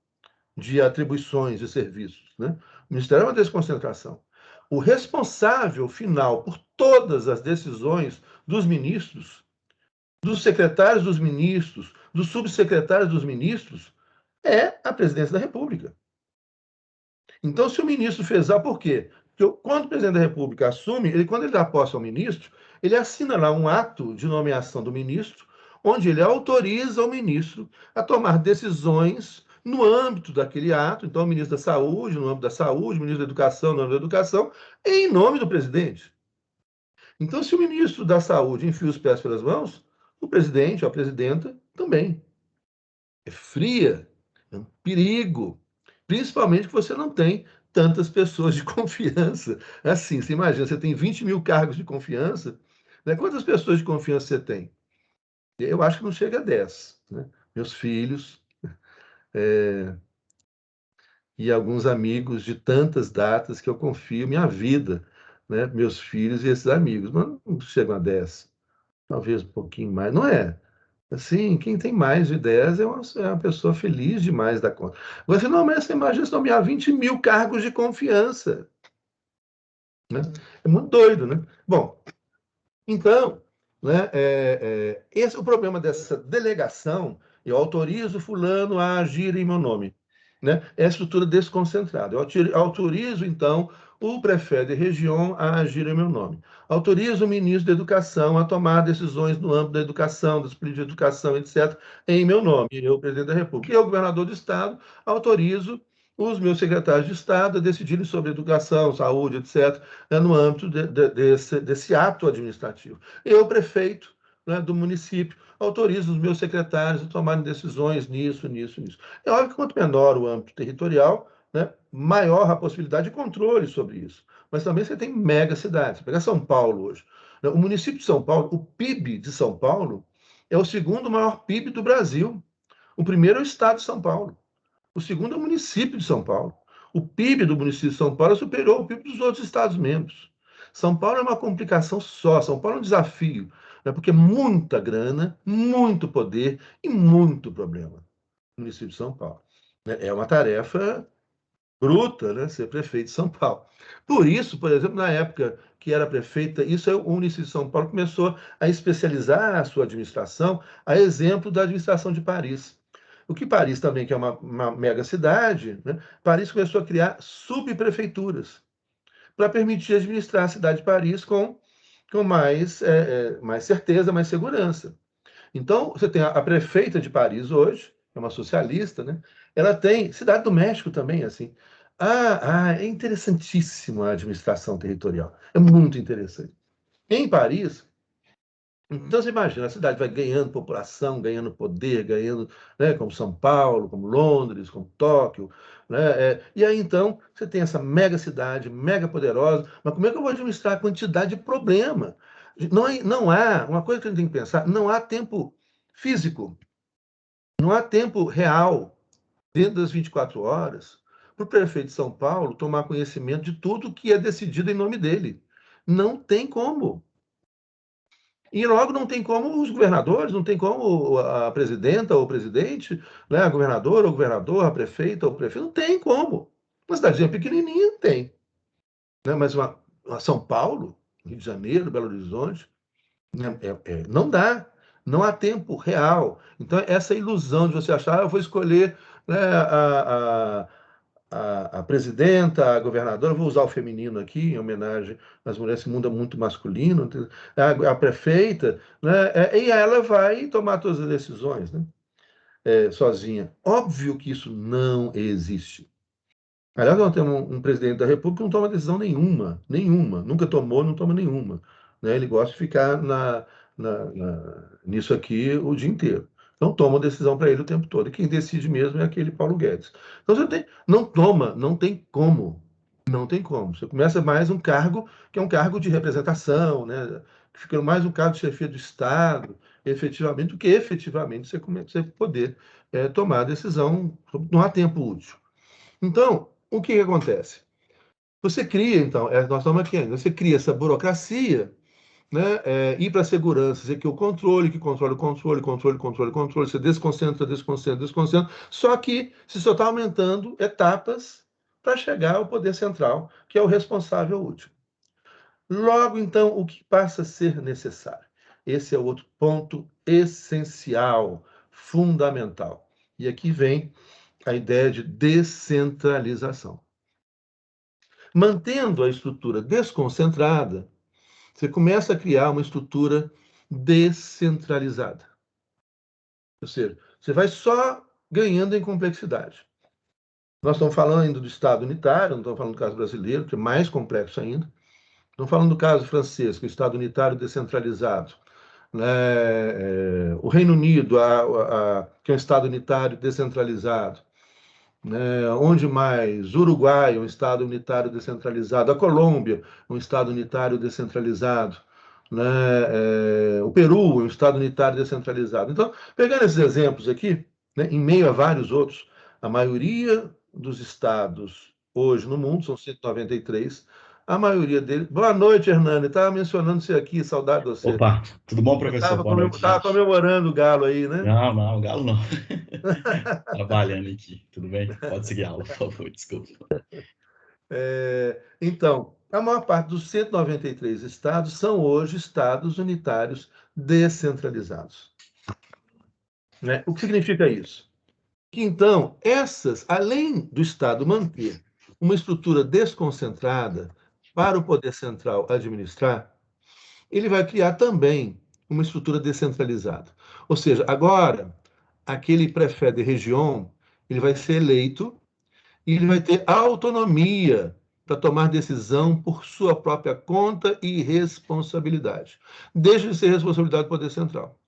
de atribuições e serviços, né? O ministério é uma desconcentração. O responsável final por todas as decisões dos ministros, dos secretários dos ministros, dos subsecretários dos ministros, é a presidência da República. Então, se o ministro fez por quê? Porque quando o presidente da República assume, quando ele dá posse ao ministro, ele assina lá um ato de nomeação do ministro, onde ele autoriza o ministro a tomar decisões no âmbito daquele ato. Então, o ministro da Saúde, no âmbito da saúde, o ministro da Educação, no âmbito da educação, em nome do presidente. Então, se o ministro da Saúde enfia os pés pelas mãos, o presidente ou a presidenta também. É fria, é um perigo. Principalmente que você não tem tantas pessoas de confiança. Assim, você imagina, você tem 20 mil cargos de confiança, né? Quantas pessoas de confiança você tem? Eu acho que não chega a 10. Né? Meus filhos e alguns amigos de tantas datas que eu confio minha vida, né? Meus filhos e esses amigos, mas não chegam a 10. Talvez um pouquinho mais. Não é. Assim, quem tem mais de 10 é uma pessoa feliz demais da conta. Você não, mas você imagina se nomear 20 mil cargos de confiança. Né? É muito doido, né? Bom, então, né, esse é o problema dessa delegação. Eu autorizo fulano a agir em meu nome. Né? É a estrutura desconcentrada. Eu autorizo, então, o prefeito de região a agir em meu nome. Autorizo o ministro da Educação a tomar decisões no âmbito da educação, das políticas de educação, etc., em meu nome, eu, presidente da República. E eu, governador do Estado, autorizo os meus secretários de Estado a decidirem sobre educação, saúde, etc., no âmbito desse ato administrativo. Eu, prefeito, né, do município, autorizo os meus secretários a tomarem decisões nisso. É óbvio que quanto menor o âmbito territorial, né, maior a possibilidade de controle sobre isso. Mas também você tem mega cidades. Você pega São Paulo hoje. Né, o município de São Paulo, o PIB de São Paulo, é o segundo maior PIB do Brasil. O primeiro é o estado de São Paulo. O segundo é o município de São Paulo. O PIB do município de São Paulo superou o PIB dos outros Estados-membros. São Paulo é uma complicação só. São Paulo é um desafio, né? Porque muita grana, muito poder e muito problema no município de São Paulo. É uma tarefa bruta, né? Ser prefeito de São Paulo. Por isso, por exemplo, na época que era prefeita, o município de São Paulo começou a especializar a sua administração, a exemplo da administração de Paris. O que Paris também, que é uma mega cidade, né? Paris começou a criar subprefeituras para permitir administrar a cidade de Paris com mais certeza, mais segurança. Então, você tem a prefeita de Paris hoje, é uma socialista, né? Ela tem, Cidade do México também, assim. É interessantíssimo a administração territorial. É muito interessante. Em Paris, então você imagina, a cidade vai ganhando população, ganhando poder, ganhando, né, como São Paulo, como Londres, como Tóquio, né? E aí então você tem essa mega cidade, mega poderosa, mas como é que eu vou administrar a quantidade de problema? Não há, uma coisa que a gente tem que pensar, não há tempo físico, não há tempo real, dentro das 24 horas, para o prefeito de São Paulo tomar conhecimento de tudo que é decidido em nome dele. Não tem como. E logo não tem como os governadores, não tem como a presidenta ou o presidente, né, a governadora ou o governador, a prefeita ou o prefeito, não tem como. Uma cidadezinha pequenininha tem. Né, mas uma São Paulo, Rio de Janeiro, Belo Horizonte, né, não dá. Não há tempo real. Então, essa ilusão de você achar, eu vou escolher, né, a presidenta, a governadora, vou usar o feminino aqui, em homenagem às mulheres, esse mundo é muito masculino, a prefeita, né, e ela vai tomar todas as decisões, né, sozinha. Óbvio que isso não existe. Aliás, nós temos um presidente da República que não toma decisão nenhuma, nunca tomou, não toma nenhuma. Né? Ele gosta de ficar nisso aqui o dia inteiro. Então, tomam decisão para ele o tempo todo. E quem decide mesmo é aquele Paulo Guedes. Então, não tem como. Não tem como. Você começa mais um cargo que é um cargo de representação, né? Fica mais um cargo de chefia do Estado, efetivamente, do que efetivamente você poder tomar a decisão. Não há tempo útil. Então, o que acontece? Você cria, então, nós estamos aqui ainda, você cria essa burocracia, né, ir para a segurança, dizer que o controle, controle, você desconcentra, só que se só está aumentando etapas para chegar ao poder central, que é o responsável último. Logo, então, o que passa a ser necessário? Esse é o outro ponto essencial, fundamental. E aqui vem a ideia de descentralização. Mantendo a estrutura desconcentrada, você começa a criar uma estrutura descentralizada. Ou seja, você vai só ganhando em complexidade. Nós estamos falando ainda do Estado unitário, não estamos falando do caso brasileiro, que é mais complexo ainda. Estamos falando do caso francês, que é o Estado unitário descentralizado. O Reino Unido, que é um Estado unitário descentralizado. Onde mais? Uruguai, um Estado unitário descentralizado. A Colômbia, um Estado unitário descentralizado. O Peru, um Estado unitário descentralizado. Então, pegando esses exemplos aqui, em meio a vários outros, a maioria dos estados hoje no mundo, são 193, a maioria deles... Boa noite, Hernani. Estava mencionando você aqui, saudade de você. Opa, tudo bom, professor? Boa noite, Estava gente. comemorando o Galo aí, né? Não, Galo não. Trabalhando aqui, tudo bem? Pode seguir a aula, por favor, desculpa. Então, a maior parte dos 193 estados são hoje estados unitários descentralizados. O que significa isso? Que, então, além do Estado manter uma estrutura desconcentrada para o poder central administrar, ele vai criar também uma estrutura descentralizada. Ou seja, agora, aquele prefeito de região, ele vai ser eleito e ele vai ter autonomia para tomar decisão por sua própria conta e responsabilidade. Deixa de ser responsabilidade do poder central.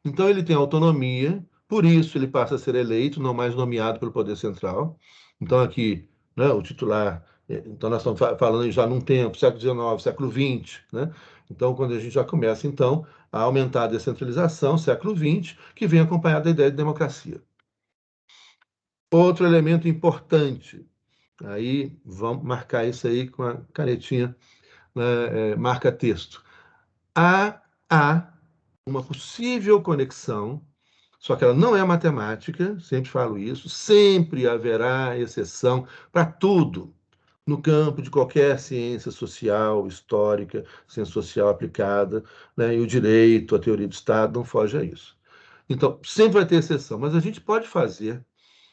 Então, ele tem autonomia, por isso ele passa a ser eleito, não mais nomeado pelo poder central. Então, aqui, o titular... Então, nós estamos falando já num tempo, século XIX, século XX, né? Então, quando a gente já começa, então, a aumentar a descentralização, século XX, que vem acompanhado da ideia de democracia. Outro elemento importante, aí vamos marcar isso aí com a canetinha, marca texto. Há uma possível conexão, só que ela não é matemática, sempre falo isso, sempre haverá exceção para tudo no campo de qualquer ciência social, histórica, ciência social aplicada, e o direito, a teoria do Estado não foge a isso. Então, sempre vai ter exceção, mas a gente pode fazer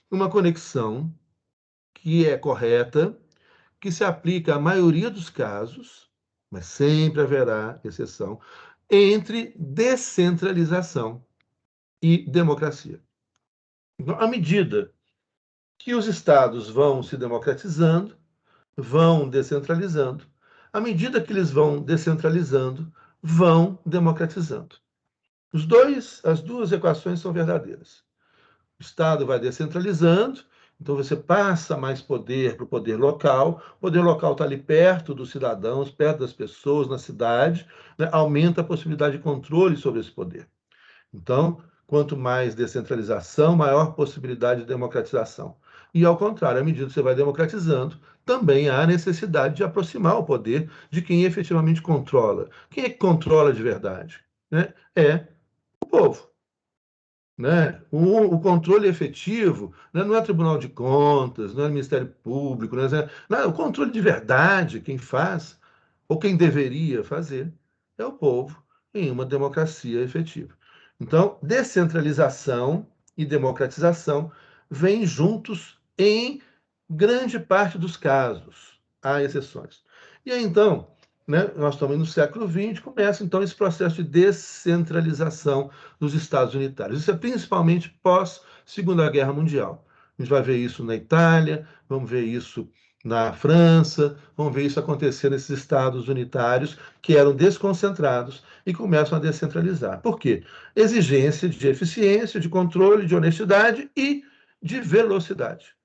uma conexão que é correta, que se aplica à maioria dos casos, mas sempre haverá exceção, entre descentralização e democracia. Então, à medida que os estados vão se democratizando, vão descentralizando, à medida que eles vão descentralizando, vão democratizando. As duas equações são verdadeiras. O Estado vai descentralizando, então você passa mais poder para o poder local está ali perto dos cidadãos, perto das pessoas, na cidade, aumenta a possibilidade de controle sobre esse poder. Então, quanto mais descentralização, maior possibilidade de democratização. E, ao contrário, à medida que você vai democratizando, também há necessidade de aproximar o poder de quem efetivamente controla. Quem é que controla de verdade? É o povo. O controle efetivo não é Tribunal de Contas, não é Ministério Público, não, o controle de verdade, quem faz, ou quem deveria fazer, é o povo em uma democracia efetiva. Então, descentralização e democratização vêm juntos em grande parte dos casos. Há exceções. E aí, então, nós estamos no século XX, começa, então, esse processo de descentralização dos Estados unitários. Isso é principalmente pós-Segunda Guerra Mundial. A gente vai ver isso na Itália, vamos ver isso na França, vão ver isso acontecer nesses estados unitários que eram desconcentrados e começam a descentralizar. Por quê? Exigência de eficiência, de controle, de honestidade e de velocidade.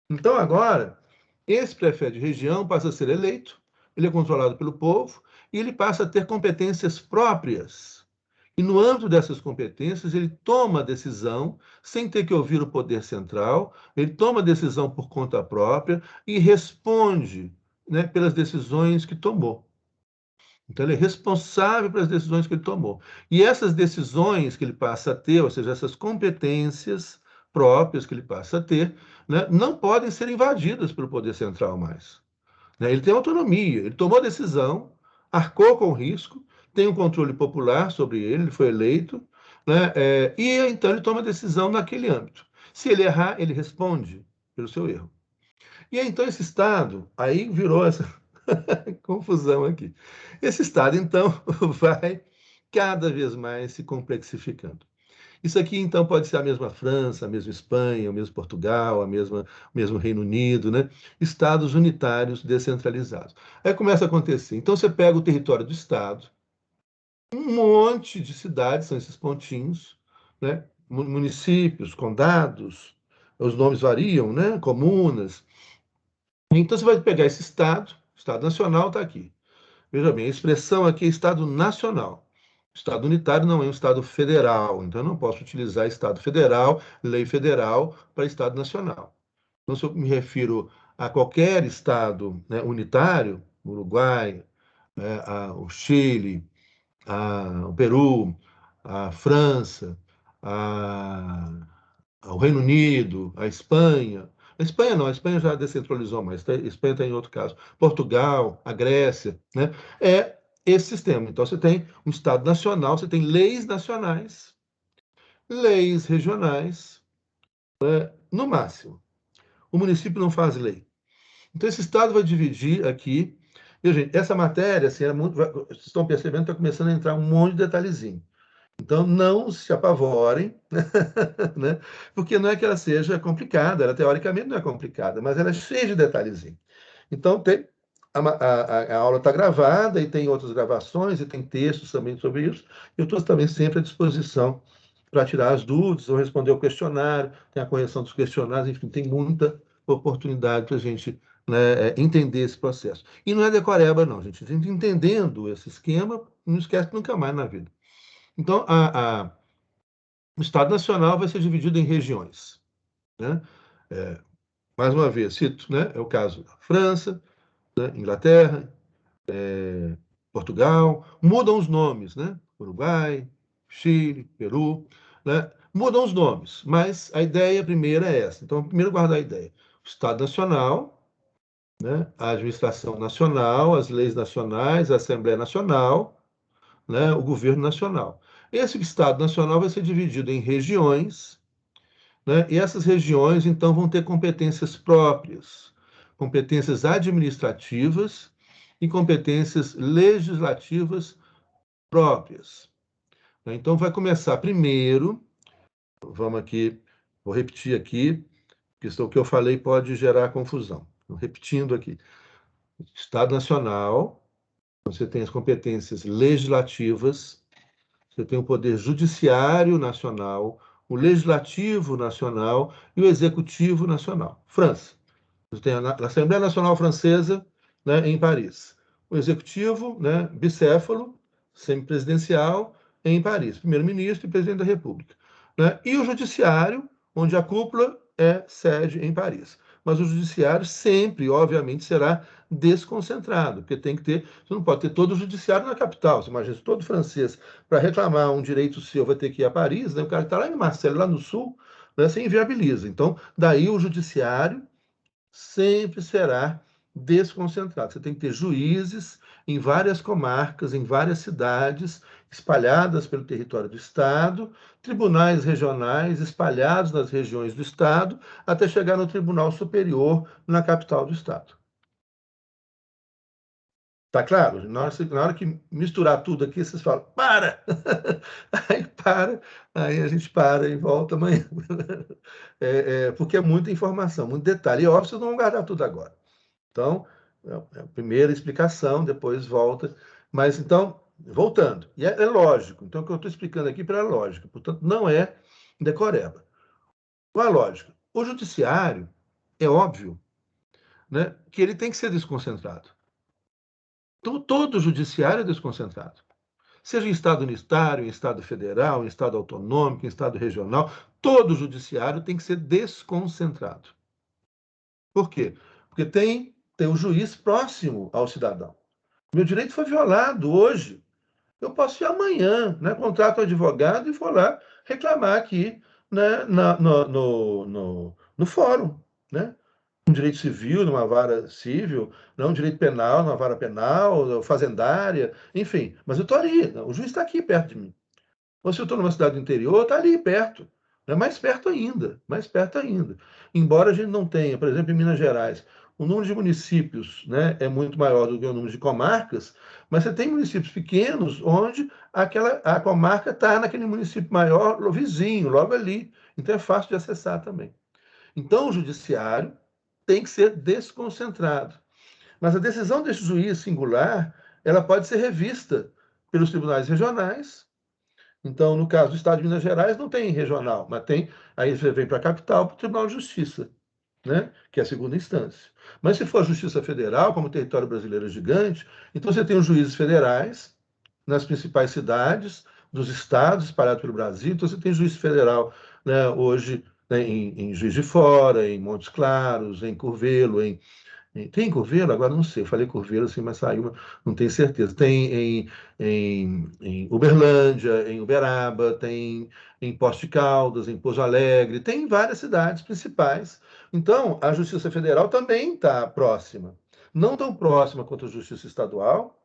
Então, agora, esse prefeito de região passa a ser eleito, ele é controlado pelo povo e ele passa a ter competências próprias. E no âmbito dessas competências, ele toma a decisão sem ter que ouvir o poder central, ele toma a decisão por conta própria e responde, né, pelas decisões que tomou. Então, ele é responsável pelas decisões que ele tomou. E essas decisões que ele passa a ter, ou seja, essas competências próprias que ele passa a ter, né, não podem ser invadidas pelo poder central mais. Né? Ele tem autonomia, ele tomou a decisão, arcou com o risco, tem um controle popular sobre ele, ele foi eleito, né? E então ele toma a decisão naquele âmbito. Se ele errar, ele responde pelo seu erro. E então esse Estado, aí virou essa confusão aqui. Esse Estado, então, vai cada vez mais se complexificando. Isso aqui, então, pode ser a mesma França, a mesma Espanha, o mesmo Portugal, o mesmo Reino Unido, né? Estados unitários descentralizados. Aí começa a acontecer. Então, você pega o território do Estado, um monte de cidades, são esses pontinhos, né? Municípios, condados, os nomes variam, né? Comunas. Então, você vai pegar esse Estado Nacional está aqui. Veja bem, a expressão aqui é Estado Nacional. Estado unitário não é um Estado federal, então eu não posso utilizar Estado federal, lei federal, para Estado nacional. Então, se eu me refiro a qualquer Estado, né, unitário, Uruguai, né, o Chile, o Peru, a França, ao Reino Unido, à Espanha. A Espanha não, a Espanha já descentralizou mais, a Espanha está em outro caso. Portugal, a Grécia, né? É esse sistema. Então, você tem um Estado nacional, você tem leis nacionais, leis regionais, né? No máximo. O município não faz lei. Então, esse Estado vai dividir aqui. E, gente, essa matéria, assim, vocês estão percebendo que está começando a entrar um monte de detalhezinho. Então, não se apavorem, né? Porque não é que ela seja complicada, ela teoricamente não é complicada, mas ela é cheia de detalhezinhos. Então, a aula está gravada e tem outras gravações e tem textos também sobre isso. Eu estou também sempre à disposição para tirar as dúvidas ou responder o questionário, tem a correção dos questionários, enfim, tem muita oportunidade para a gente, né, entender esse processo. E não é decoreba, não, gente. A gente entendendo esse esquema, não esquece nunca mais na vida. Então, o Estado Nacional vai ser dividido em regiões. Né? Mais uma vez, cito, né? É o caso da França, né? Inglaterra, Portugal, mudam os nomes, né? Uruguai, Chile, Peru, né? Mudam os nomes, mas a ideia primeira é essa. Então, primeiro guardar a ideia. O Estado Nacional, né? A administração nacional, as leis nacionais, a Assembleia Nacional, né? O governo nacional. Esse Estado Nacional vai ser dividido em regiões, né? E essas regiões, então, vão ter competências próprias, competências administrativas e competências legislativas próprias. Então, vai começar primeiro, vamos aqui, vou repetir aqui, porque o que eu falei pode gerar confusão. Repetindo aqui, Estado Nacional, você tem as competências legislativas, você tem o Poder Judiciário Nacional, o Legislativo Nacional e o Executivo Nacional. França. Você tem a Assembleia Nacional Francesa, né, em Paris. O Executivo, né, bicéfalo, semipresidencial, em Paris. Primeiro-ministro e presidente da República. Né? E o Judiciário, onde a cúpula é sede em Paris. Mas o Judiciário sempre, obviamente, será desconcentrado, porque tem que ter, você não pode ter todo o Judiciário na capital. Você imagina, se todo francês, para reclamar um direito seu, vai ter que ir a Paris, né? O cara que está lá em Marseille, lá no sul, né, você inviabiliza. Então, daí o Judiciário sempre será desconcentrado. Você tem que ter juízes em várias comarcas, em várias cidades, espalhadas pelo território do Estado, tribunais regionais espalhados nas regiões do Estado, até chegar no Tribunal Superior, na capital do Estado. Tá claro? Na hora que misturar tudo aqui, vocês falam, para! Aí para, aí a gente para e volta amanhã. Porque é muita informação, muito detalhe. E óbvio, vocês não vão guardar tudo agora. Então, é a primeira explicação, depois volta. Mas, então, voltando. E é lógico. Então, o que eu estou explicando aqui para a lógica. Portanto, não é decoreba. Qual a lógica? O judiciário, é óbvio, né, que ele tem que ser desconcentrado. Então, todo o judiciário é desconcentrado. Seja em Estado unitário, em Estado federal, em Estado autonômico, em Estado regional, todo o judiciário tem que ser desconcentrado. Por quê? Porque tem o juiz próximo ao cidadão. Meu direito foi violado hoje. Eu posso ir amanhã, né? Contrato um advogado e vou lá reclamar aqui, né? No fórum, né? Um direito civil, numa vara civil, não um direito penal, numa vara penal, fazendária, enfim. Mas eu estou ali, o juiz está aqui perto de mim. Ou se eu estou numa cidade do interior, está ali perto. É mais perto ainda, mais perto ainda. Embora a gente não tenha, por exemplo, em Minas Gerais, o número de municípios, né, é muito maior do que o número de comarcas, mas você tem municípios pequenos onde a comarca está naquele município maior, vizinho, logo ali. Então é fácil de acessar também. Então o judiciário tem que ser desconcentrado. Mas a decisão desse juiz singular, ela pode ser revista pelos tribunais regionais. Então, no caso do Estado de Minas Gerais, não tem regional, mas tem. Aí você vem para a capital, para o Tribunal de Justiça, né? Que é a segunda instância. Mas se for a Justiça Federal, como o território brasileiro é gigante, então você tem os juízes federais nas principais cidades dos estados espalhados pelo Brasil. Então você tem juiz federal, né, hoje, né, em Juiz de Fora, em Montes Claros, em Curvelo, tem em Curvelo? Agora não sei, eu falei Curvelo assim, mas saiu, não tenho certeza. Tem em Uberlândia, em Uberaba, tem em Poços de Caldas, em Pouso Alegre, tem em várias cidades principais. Então, a Justiça Federal também está próxima. Não tão próxima quanto a Justiça Estadual,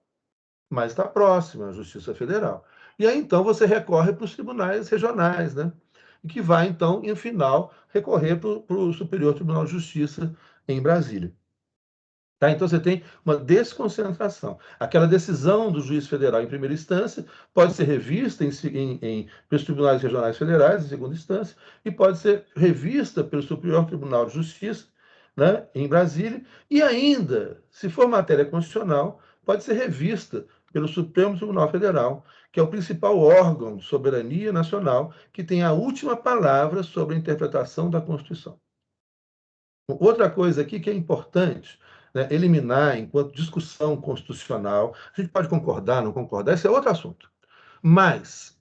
mas está próxima à Justiça Federal. E aí, então, você recorre para os tribunais regionais, né? E que vai, então, no final, recorrer para o Superior Tribunal de Justiça em Brasília. Tá? Então, você tem uma desconcentração. Aquela decisão do juiz federal em primeira instância pode ser revista pelos tribunais regionais federais, em segunda instância, e pode ser revista pelo Superior Tribunal de Justiça, né, em Brasília, e ainda, se for matéria constitucional, pode ser revista pelo Supremo Tribunal Federal, que é o principal órgão de soberania nacional que tem a última palavra sobre a interpretação da Constituição. Outra coisa aqui que é importante, né, eliminar enquanto discussão constitucional, a gente pode concordar, não concordar, esse é outro assunto. Mas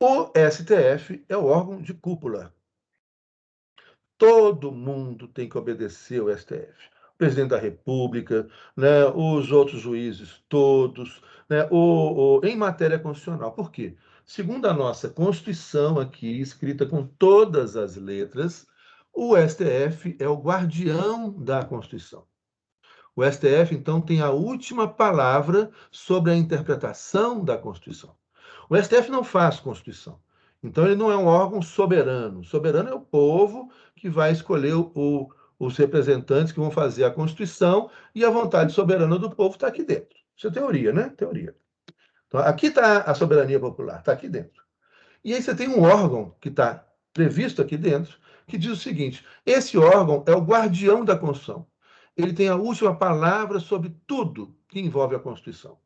o STF é o órgão de cúpula. Todo mundo tem que obedecer ao STF. O presidente da República, né, os outros juízes todos, né, em matéria constitucional. Por quê? Segundo a nossa Constituição aqui, escrita com todas as letras, o STF é o guardião da Constituição. O STF, então, tem a última palavra sobre a interpretação da Constituição. O STF não faz Constituição. Então, ele não é um órgão soberano. O soberano é o povo que vai escolher os representantes que vão fazer a Constituição, e a vontade soberana do povo está aqui dentro. Isso é teoria, né? Teoria. Então, aqui está a soberania popular, está aqui dentro. E aí você tem um órgão que está previsto aqui dentro, que diz o seguinte: esse órgão é o guardião da Constituição. Ele tem a última palavra sobre tudo que envolve a Constituição.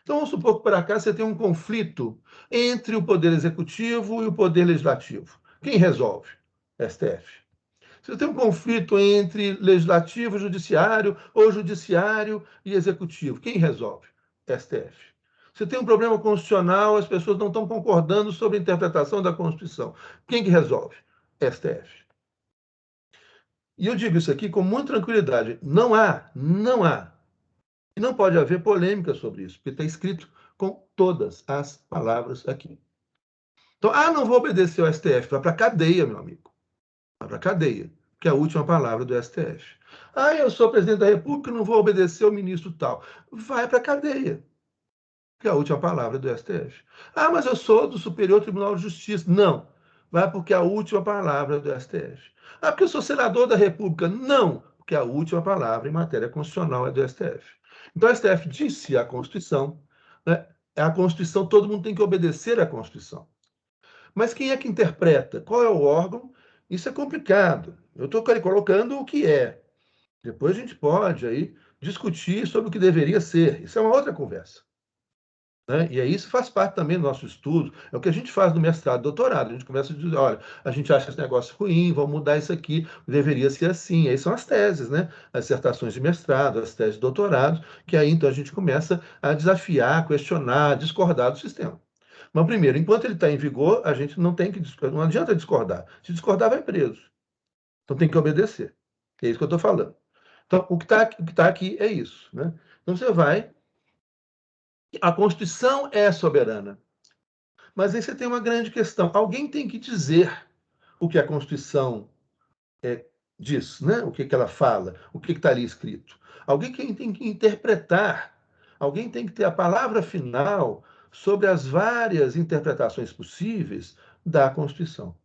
Então, vamos supor que por acaso você tem um conflito entre o Poder Executivo e o Poder Legislativo. Quem resolve? STF. Se você tem um conflito entre Legislativo e Judiciário, ou Judiciário e Executivo, quem resolve? STF. Você tem um problema constitucional, as pessoas não estão concordando sobre a interpretação da Constituição. Quem que resolve? STF. E eu digo isso aqui com muita tranquilidade. Não há, e não pode haver polêmica sobre isso, porque está escrito com todas as palavras aqui. Então, não vou obedecer ao STF, vai para a cadeia, meu amigo. Vai para a cadeia, que é a última palavra do STF. Eu sou presidente da República, não vou obedecer ao ministro tal. Vai para a cadeia, que é a última palavra do STF. Mas eu sou do Superior Tribunal de Justiça. Não, vai porque é a última palavra do STF. Porque eu sou senador da República. Não, porque a última palavra em matéria constitucional é do STF. Então, o STF disse a Constituição, né? É a Constituição, todo mundo tem que obedecer à Constituição. Mas quem é que interpreta? Qual é o órgão? Isso é complicado. Eu estou colocando o que é. Depois a gente pode aí discutir sobre o que deveria ser. Isso é uma outra conversa. Né? E aí isso faz parte também do nosso estudo. É o que a gente faz no mestrado e doutorado. A gente começa a dizer, olha, a gente acha esse negócio ruim, vamos mudar isso aqui, deveria ser assim. Aí são as teses, né? As dissertações de mestrado, as teses de doutorado, que aí então a gente começa a desafiar, questionar, discordar do sistema. Mas primeiro, enquanto ele está em vigor, a gente não tem que não adianta discordar. Se discordar, vai preso. Então tem que obedecer. É isso que eu estou falando. Então, o que tá aqui é isso. Né? Então você vai. A Constituição é soberana. Mas aí você tem uma grande questão. Alguém tem que dizer o que a Constituição diz, né? O que ela fala, o que está ali escrito. Alguém tem que interpretar, alguém tem que ter a palavra final sobre as várias interpretações possíveis da Constituição.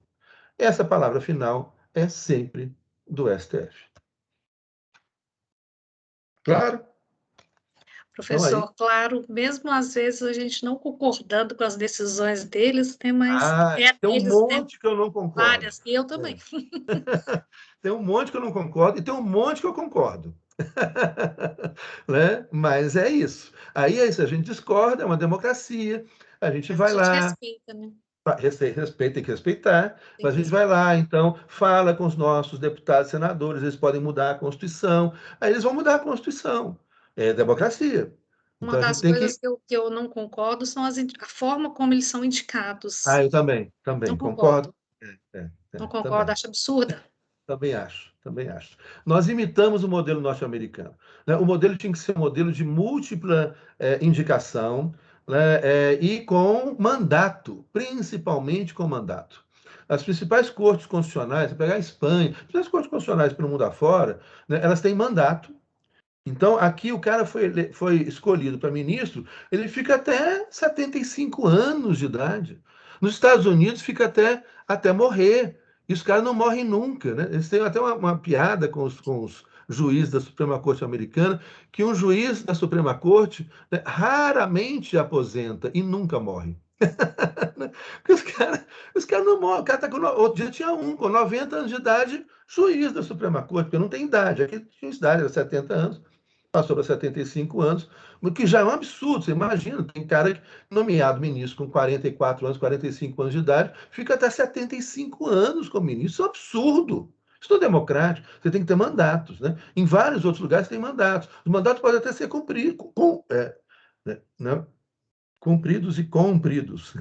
Essa palavra final é sempre do STF. Claro? Então, aí, Professor, claro, mesmo às vezes a gente não concordando com as decisões deles, né, mas tem um eles têm monte que eu não concordo. várias, e eu também. Tem um monte que eu não concordo e tem um monte que eu concordo. Né? Mas é isso. Aí é isso, a gente discorda, é uma democracia, a gente vai lá, respeita, né? Respeita, tem que respeitar, Tem mas a que gente vai lá, então, fala com os nossos deputados, senadores, eles podem mudar a Constituição, aí eles vão mudar a Constituição. É democracia. Uma Então a das gente tem coisas que. que eu não concordo são a forma como eles são indicados. Eu também Não concordo. concordo. Não concordo, Também. acho absurda. Também acho, também acho. Nós imitamos o modelo norte-americano. Né? O modelo tinha que ser um modelo de múltipla indicação, né? E com mandato, principalmente com mandato. As principais cortes constitucionais, se pegar a Espanha, as principais cortes constitucionais pelo mundo afora, né, elas têm mandato. Então, aqui o cara foi escolhido para ministro, ele fica até 75 anos de idade. Nos Estados Unidos, fica até morrer. E os caras não morrem nunca. Né? Eles têm até uma piada com os juízes da Suprema Corte americana, que um juiz da Suprema Corte, né, raramente aposenta e nunca morre. Porque os caras não morrem. O cara tá outro dia tinha um com 90 anos de idade, juiz da Suprema Corte, porque não tem idade. Aqui tinha idade, era 70 anos passou para 75 anos, o que já é um absurdo. Você imagina, tem cara nomeado ministro com 44 anos, 45 anos de idade, fica até 75 anos como ministro. Isso é um absurdo. Isso não é democrático. Você tem que ter mandatos. Né? Em vários outros lugares tem mandatos. Os mandatos podem até ser cumpridos, né? Cumpridos e compridos.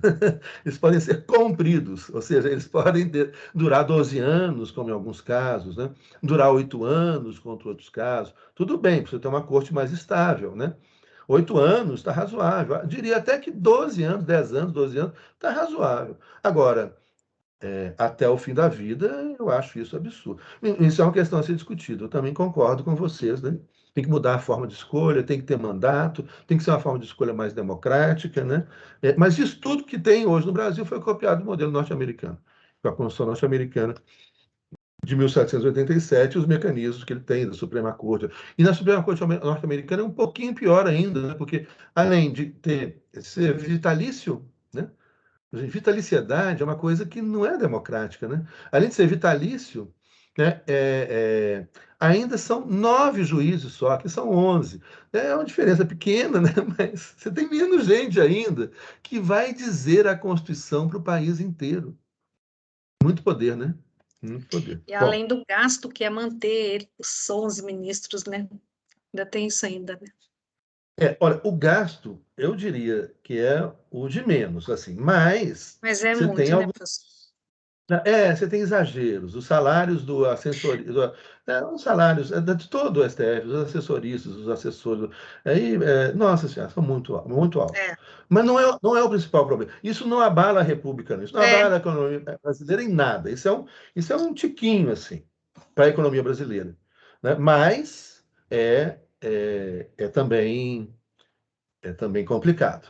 Eles podem ser compridos, ou seja, eles podem durar 12 anos, como em alguns casos, né? Durar 8 anos, contra outros casos. Tudo bem, para você ter uma corte mais estável. Né? 8 anos está razoável. Eu diria até que 12 anos, 10 anos, 12 anos está razoável. Agora, até o fim da vida, eu acho isso absurdo. Isso é uma questão a ser discutida. Eu também concordo com vocês, né? Tem que mudar a forma de escolha, tem que ter mandato, tem que ser uma forma de escolha mais democrática, né? Mas isso tudo que tem hoje no Brasil foi copiado do modelo norte-americano, com a Constituição norte-americana de 1787, os mecanismos que ele tem da Suprema Corte. E na Suprema Corte norte-americana é um pouquinho pior ainda, né? Porque além de ser vitalício, né? Vitaliciedade é uma coisa que não é democrática, né? Além de ser vitalício, né, ainda são 9 juízes só, aqui são 11. É uma diferença pequena, né? Mas você tem menos gente ainda que vai dizer a Constituição para o país inteiro. Muito poder, né? Muito poder. E além do gasto que é manter os 11 ministros, né? Ainda tem isso ainda, né? Olha, o gasto, eu diria que é o de menos, assim, mas é você muito, tem né, algum. professor? Você tem exageros. Os salários do assessor, os salários de todo o STF, os assessoristas, os assessores, aí, nossa senhora, são muito altos, muito altos. Mas não é o principal problema. Isso não abala a República, não. Isso não abala a economia brasileira em nada. Isso é um tiquinho, assim, para a economia brasileira. Né? Mas também complicado.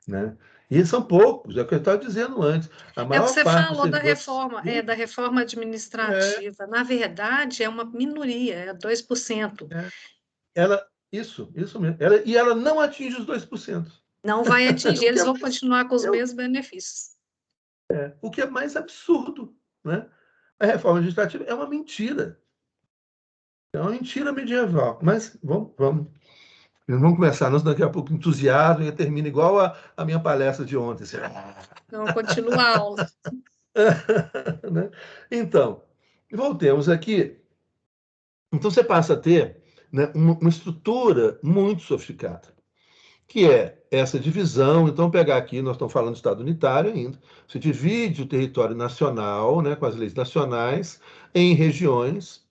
Né? E são poucos, é o que eu estava dizendo antes. A maior Você parte falou da servidores reforma administrativa. Na verdade, é uma minoria, é 2%. Isso mesmo. Ela não atinge os 2%. Não vai atingir, eles vão continuar com os mesmos benefícios. O que é mais absurdo. Né? A reforma administrativa é uma mentira. É uma mentira medieval. Mas vamos começar, nós daqui a pouco entusiasmo e termina igual a minha palestra de ontem. Assim. Não, continua a aula. Né? Então, voltemos aqui. Então, você passa a ter, né, uma estrutura muito sofisticada, que é essa divisão. Então, pegar aqui, nós estamos falando de Estado unitário ainda, você divide o território nacional, né, com as leis nacionais, em regiões.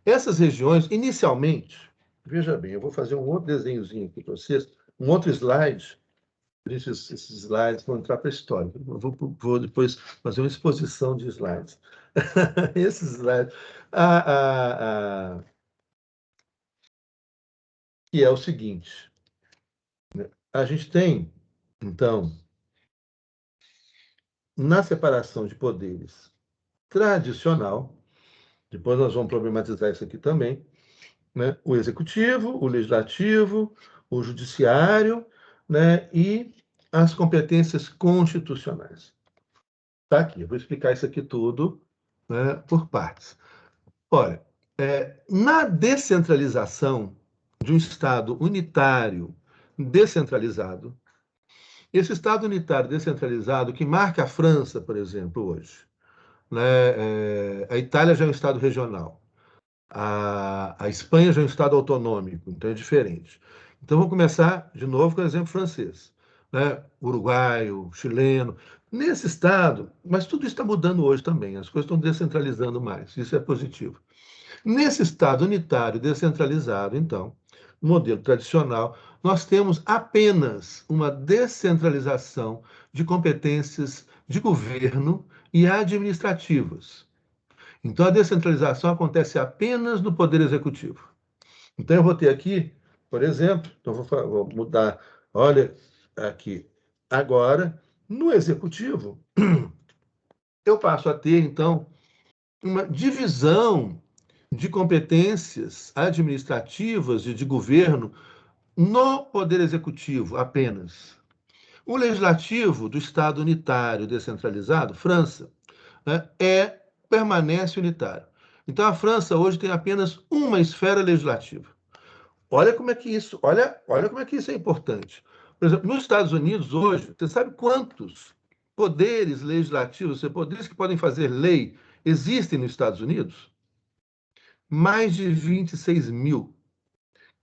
Essas regiões, inicialmente, veja bem, eu vou fazer um outro desenhozinho aqui para vocês, um outro slide. Esses slides vão entrar para a história. Eu vou depois fazer uma exposição de slides. Esses slides. Que é o seguinte: a gente tem, então, na separação de poderes tradicional, depois nós vamos problematizar isso aqui também, né, o executivo, o legislativo, o judiciário, né, e as competências constitucionais. Está aqui, eu vou explicar isso aqui tudo, né, por partes. Olha, na descentralização de um Estado unitário descentralizado, esse Estado unitário descentralizado que marca a França, por exemplo, hoje, né, a Itália já é um Estado regional, a Espanha já é um Estado autonômico, então é diferente. Então, vamos começar de novo com o exemplo francês, né? Uruguaio, chileno. Nesse Estado, mas tudo isso está mudando hoje também, as coisas estão descentralizando mais, isso é positivo. Nesse Estado unitário descentralizado, então, no modelo tradicional, nós temos apenas uma descentralização de competências de governo e administrativas. Então, a descentralização acontece apenas no Poder Executivo. Então, eu vou ter aqui, por exemplo, então vou mudar, olha aqui, agora, no Executivo, eu passo a ter, então, uma divisão de competências administrativas e de governo no Poder Executivo apenas. O Legislativo do Estado unitário descentralizado, França, né, permanece unitário. Então, a França hoje tem apenas uma esfera legislativa. Olha como é que isso, olha como é que isso é importante. Por exemplo, nos Estados Unidos hoje, você sabe quantos poderes legislativos, poderes que podem fazer lei, existem nos Estados Unidos? Mais de 26 mil.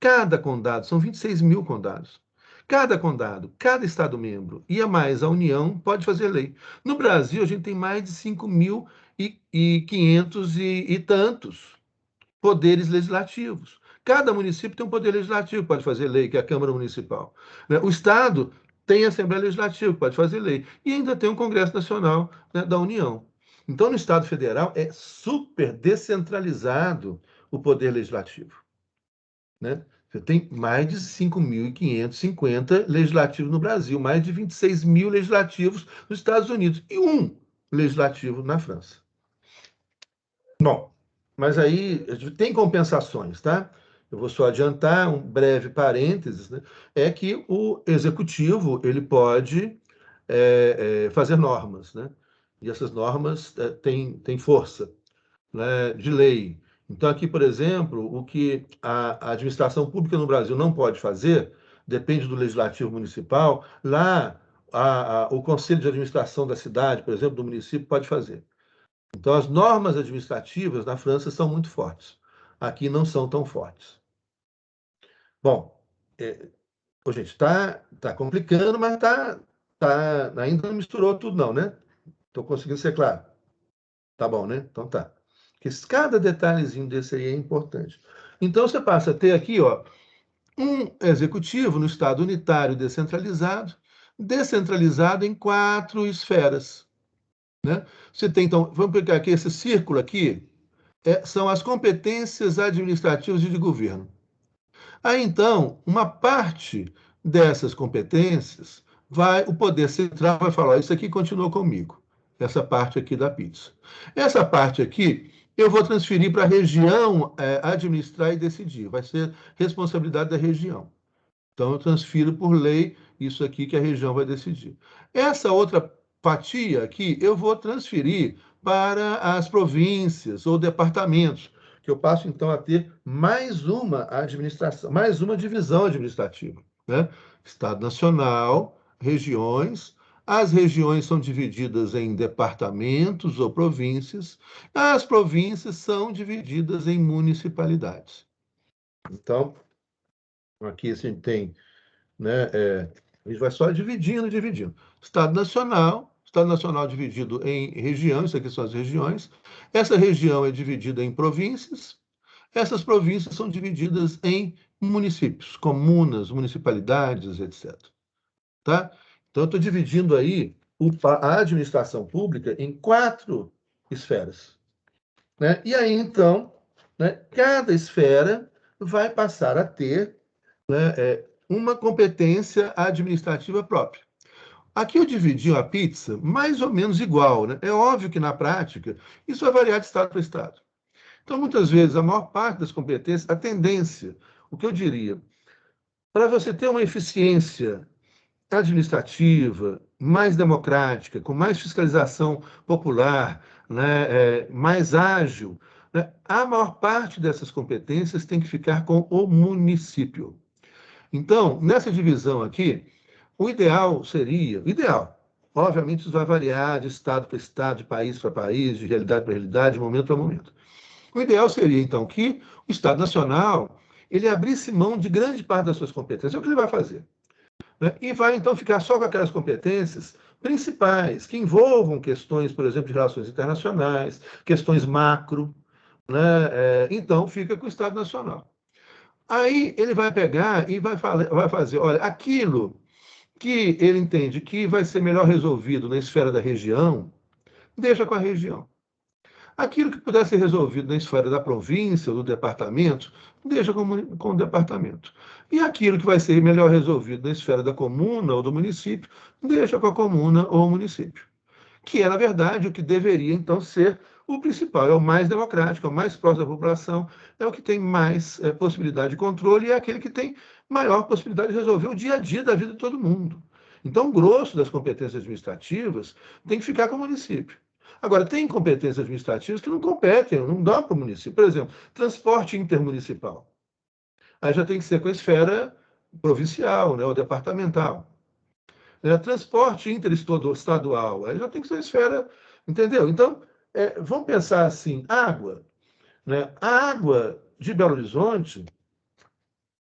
Cada condado, são 26 mil condados. Cada condado, cada Estado-membro e a mais a União pode fazer lei. No Brasil, a gente tem mais de 5.500 e tantos poderes legislativos. Cada município tem um poder legislativo que pode fazer lei, que é a Câmara Municipal. O Estado tem a Assembleia Legislativa que pode fazer lei. E ainda tem o Congresso Nacional, né, da União. Então, no Estado Federal, é super descentralizado o poder legislativo. Né? Você tem mais de 5.550 legislativos no Brasil, mais de 26 mil legislativos nos Estados Unidos e um legislativo na França. Bom, mas aí tem compensações, tá? Eu vou só adiantar um breve parênteses, né? É que o executivo ele pode fazer normas, né? E essas normas têm força, né, de lei. Então, aqui, por exemplo, o que a administração pública no Brasil não pode fazer, depende do legislativo municipal, lá o conselho de administração da cidade, por exemplo, do município, pode fazer. Então, as normas administrativas na França são muito fortes. Aqui não são tão fortes. Bom, gente, está complicando, mas ainda não misturou tudo, não, né? Estou conseguindo ser claro. Tá bom, né? Então tá. Porque cada detalhezinho desse aí é importante. Então, você passa a ter aqui, ó, um executivo no Estado unitário descentralizado em 4 esferas. Né? Você tem, então, vamos pegar aqui esse círculo aqui, são as competências administrativas e de governo. Aí, então, uma parte dessas competências, o Poder Central vai falar, isso aqui continua comigo, essa parte aqui da pizza. Essa parte aqui, eu vou transferir para a região administrar e decidir, vai ser responsabilidade da região. Então, eu transfiro por lei isso aqui que a região vai decidir. Essa outra fatia aqui, eu vou transferir para as províncias ou departamentos, que que eu passo, então, a ter mais uma administração, mais uma divisão administrativa, né? Estado Nacional, regiões. As regiões são divididas em departamentos ou províncias. As províncias são divididas em municipalidades. Então, aqui a gente tem, né, a gente vai só dividindo. Estado Nacional dividido em regiões, isso aqui são as regiões. Essa região é dividida em províncias. Essas províncias são divididas em municípios, comunas, municipalidades, etc. Tá? Então, eu estou dividindo aí a administração pública em 4 esferas. Né? E aí, então, né, cada esfera vai passar a ter, né, uma competência administrativa própria. Aqui eu dividi a pizza mais ou menos igual. Né? É óbvio que, na prática, isso vai variar de estado para estado. Então, muitas vezes, a maior parte das competências, a tendência, o que eu diria, para você ter uma eficiência administrativa, mais democrática, com mais fiscalização popular, né, mais ágil, né, a maior parte dessas competências tem que ficar com o município. Então, nessa divisão aqui, o ideal seria, obviamente isso vai variar de estado para estado, de país para país, de realidade para realidade, de momento para momento. O ideal seria, então, que o Estado Nacional ele abrisse mão de grande parte das suas competências. É o que ele vai fazer. Né? E vai, então, ficar só com aquelas competências principais, que envolvam questões, por exemplo, de relações internacionais, questões macro. Né? Então, fica com o Estado Nacional. Aí ele vai pegar e vai fazer, olha, aquilo que ele entende que vai ser melhor resolvido na esfera da região, deixa com a região. Aquilo que puder ser resolvido na esfera da província ou do departamento, deixa com o departamento. E aquilo que vai ser melhor resolvido na esfera da comuna ou do município, deixa com a comuna ou o município. Que é, na verdade, o que deveria, então, ser o principal. É o mais democrático, é o mais próximo da população, é o que tem mais possibilidade de controle e é aquele que tem maior possibilidade de resolver o dia a dia da vida de todo mundo. Então, o grosso das competências administrativas tem que ficar com o município. Agora, tem competências administrativas que não competem, não dá para o município. Por exemplo, transporte intermunicipal. Aí já tem que ser com a esfera provincial, né, ou departamental. Transporte interestadual, aí já tem que ser a esfera, entendeu? Então, vamos pensar assim, água. Né? A água de Belo Horizonte,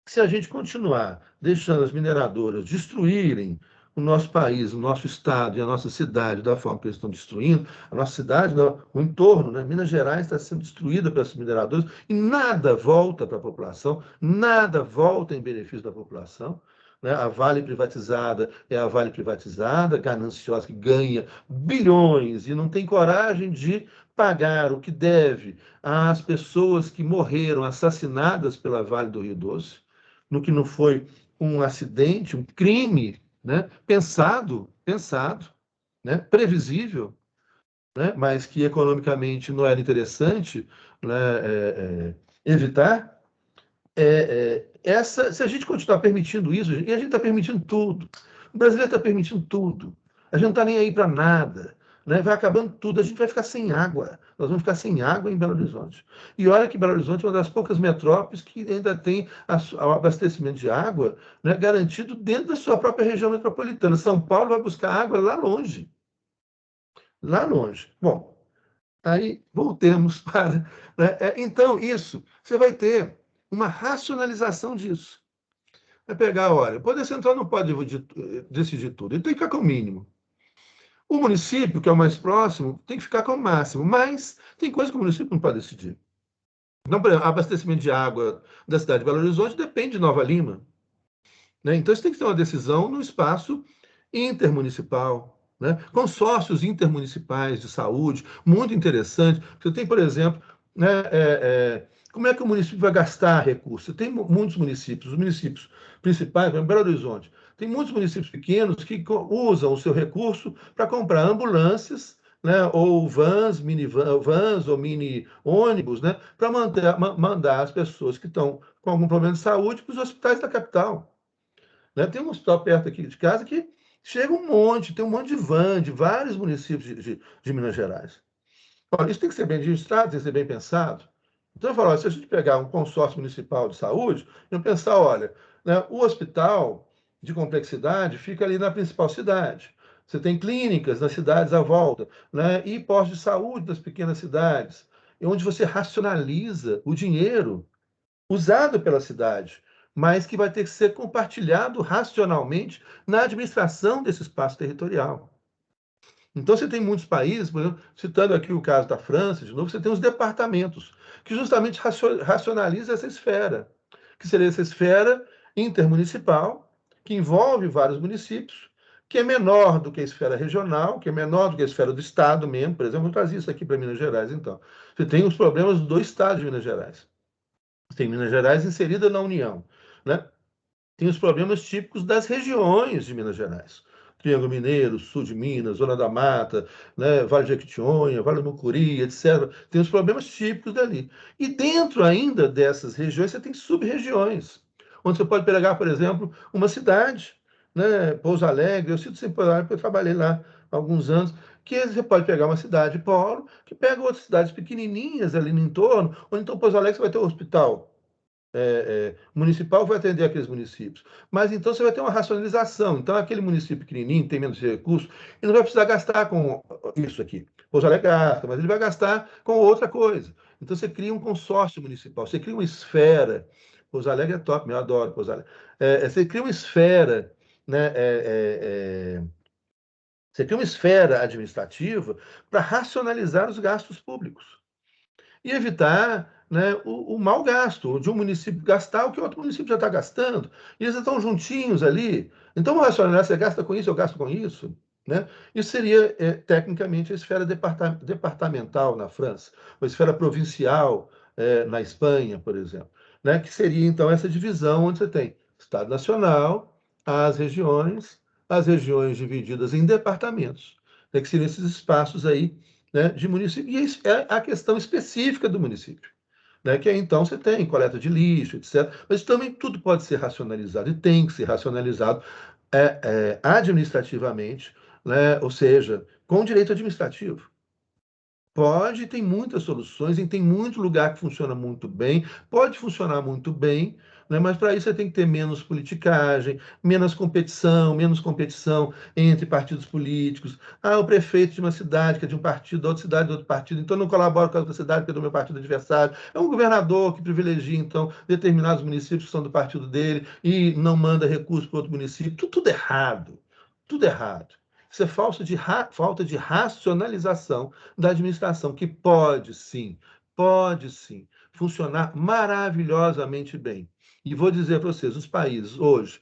se a gente continuar deixando as mineradoras destruírem o nosso país, o nosso estado e a nossa cidade da forma que eles estão destruindo, a nossa cidade, o entorno, né? Minas Gerais está sendo destruída pelas mineradoras e nada volta para a população, nada volta em benefício da população. Né? A Vale privatizada é a Vale privatizada, gananciosa, que ganha bilhões e não tem coragem de pagar o que deve às pessoas que morreram assassinadas pela Vale do Rio Doce, no que não foi um acidente, um crime, né? pensado, né? Previsível, né? Mas que economicamente não era interessante, né? Evitar. Se a gente continuar permitindo isso, e a gente está permitindo tudo, o brasileiro está permitindo tudo, a gente não está nem aí para nada, né? Vai acabando tudo, a gente vai ficar sem água, nós vamos ficar sem água em Belo Horizonte. E olha que Belo Horizonte é uma das poucas metrópoles que ainda tem o abastecimento de água, né, garantido dentro da sua própria região metropolitana. São Paulo vai buscar água lá longe. Lá longe. Bom, aí voltemos para... Né? Então, isso, você vai ter uma racionalização disso. Vai pegar, olha, o Poder Central não pode decidir tudo, ele tem que ficar com o mínimo. O município, que é o mais próximo, tem que ficar com o máximo, mas tem coisa que o município não pode decidir. Então, por exemplo, abastecimento de água da cidade de Belo Horizonte depende de Nova Lima. Né? Então, isso tem que ter uma decisão no espaço intermunicipal. Né? Consórcios intermunicipais de saúde, muito interessante. Você tem, por exemplo, né, como é que o município vai gastar recursos? Tem muitos municípios, os municípios principais, como Belo Horizonte, tem muitos municípios pequenos que usam o seu recurso para comprar ambulâncias, né, ou vans, minivans ou mini ônibus, né, para mandar as pessoas que estão com algum problema de saúde para os hospitais da capital. Né? Tem um hospital perto aqui de casa que chega tem um monte de van de vários municípios de Minas Gerais. Olha, isso tem que ser bem registrado, tem que ser bem pensado. Então, eu falo, se a gente pegar um consórcio municipal de saúde, eu pensar, olha, né, o hospital de complexidade fica ali na principal cidade. Você tem clínicas nas cidades à volta, né, e postos de saúde das pequenas cidades, onde você racionaliza o dinheiro usado pela cidade, mas que vai ter que ser compartilhado racionalmente na administração desse espaço territorial. Então, você tem muitos países, por exemplo, citando aqui o caso da França, de novo, você tem os departamentos, que justamente racionaliza essa esfera, que seria essa esfera intermunicipal, que envolve vários municípios, que é menor do que a esfera regional, que é menor do que a esfera do Estado mesmo. Por exemplo, vou trazer isso aqui para Minas Gerais, então. Você tem os problemas do Estado de Minas Gerais. Você tem Minas Gerais inserida na União, né? Tem os problemas típicos das regiões de Minas Gerais. Triângulo Mineiro, sul de Minas, Zona da Mata, né, Vale de Jequitinhonha, Vale do Mucuri, etc. Tem os problemas típicos dali. E dentro ainda dessas regiões, você tem sub-regiões, onde você pode pegar, por exemplo, uma cidade, né, Pouso Alegre. Eu cito sempre Pouso Alegre, porque eu trabalhei lá há alguns anos, que você pode pegar uma cidade polo, que pega outras cidades pequenininhas ali no entorno, onde então Pouso Alegre você vai ter um hospital municipal, vai atender aqueles municípios. Mas então você vai ter uma racionalização. Então, aquele município pequenininho, tem menos recursos, ele não vai precisar gastar com isso aqui. Pouso Alegre gasta, mas ele vai gastar com outra coisa. Então, você cria um consórcio municipal, você cria uma esfera. Pouso Alegre é top, eu adoro Pouso Alegre. Você cria uma esfera, né, você cria uma esfera administrativa para racionalizar os gastos públicos e evitar, né, o mau gasto, de um município gastar o que o outro município já está gastando. E eles estão juntinhos ali. Então, vamos racionalizar, você gasta com isso, eu gasto com isso. Né? Isso seria, tecnicamente, a esfera departamental na França, ou a esfera provincial na Espanha, por exemplo. Né? Que seria, então, essa divisão onde você tem Estado Nacional, as regiões divididas em departamentos, né? Que seriam esses espaços aí, né, de município, e isso é a questão específica do município, né, que aí, então, você tem coleta de lixo, etc. Mas também tudo pode ser racionalizado, e tem que ser racionalizado administrativamente, né, ou seja, com direito administrativo. Pode, tem muitas soluções, e tem muito lugar que funciona muito bem, pode funcionar muito bem, né? Mas para isso você tem que ter menos politicagem, menos competição entre partidos políticos. Ah, o prefeito de uma cidade que é de um partido, da outra cidade de outro partido, então não colabora com a outra cidade que é do meu partido adversário. É um governador que privilegia, então, determinados municípios que são do partido dele e não manda recursos para outro município. Tudo errado, tudo errado. Isso é falta de racionalização da administração, que pode sim, funcionar maravilhosamente bem. E vou dizer para vocês, os países hoje,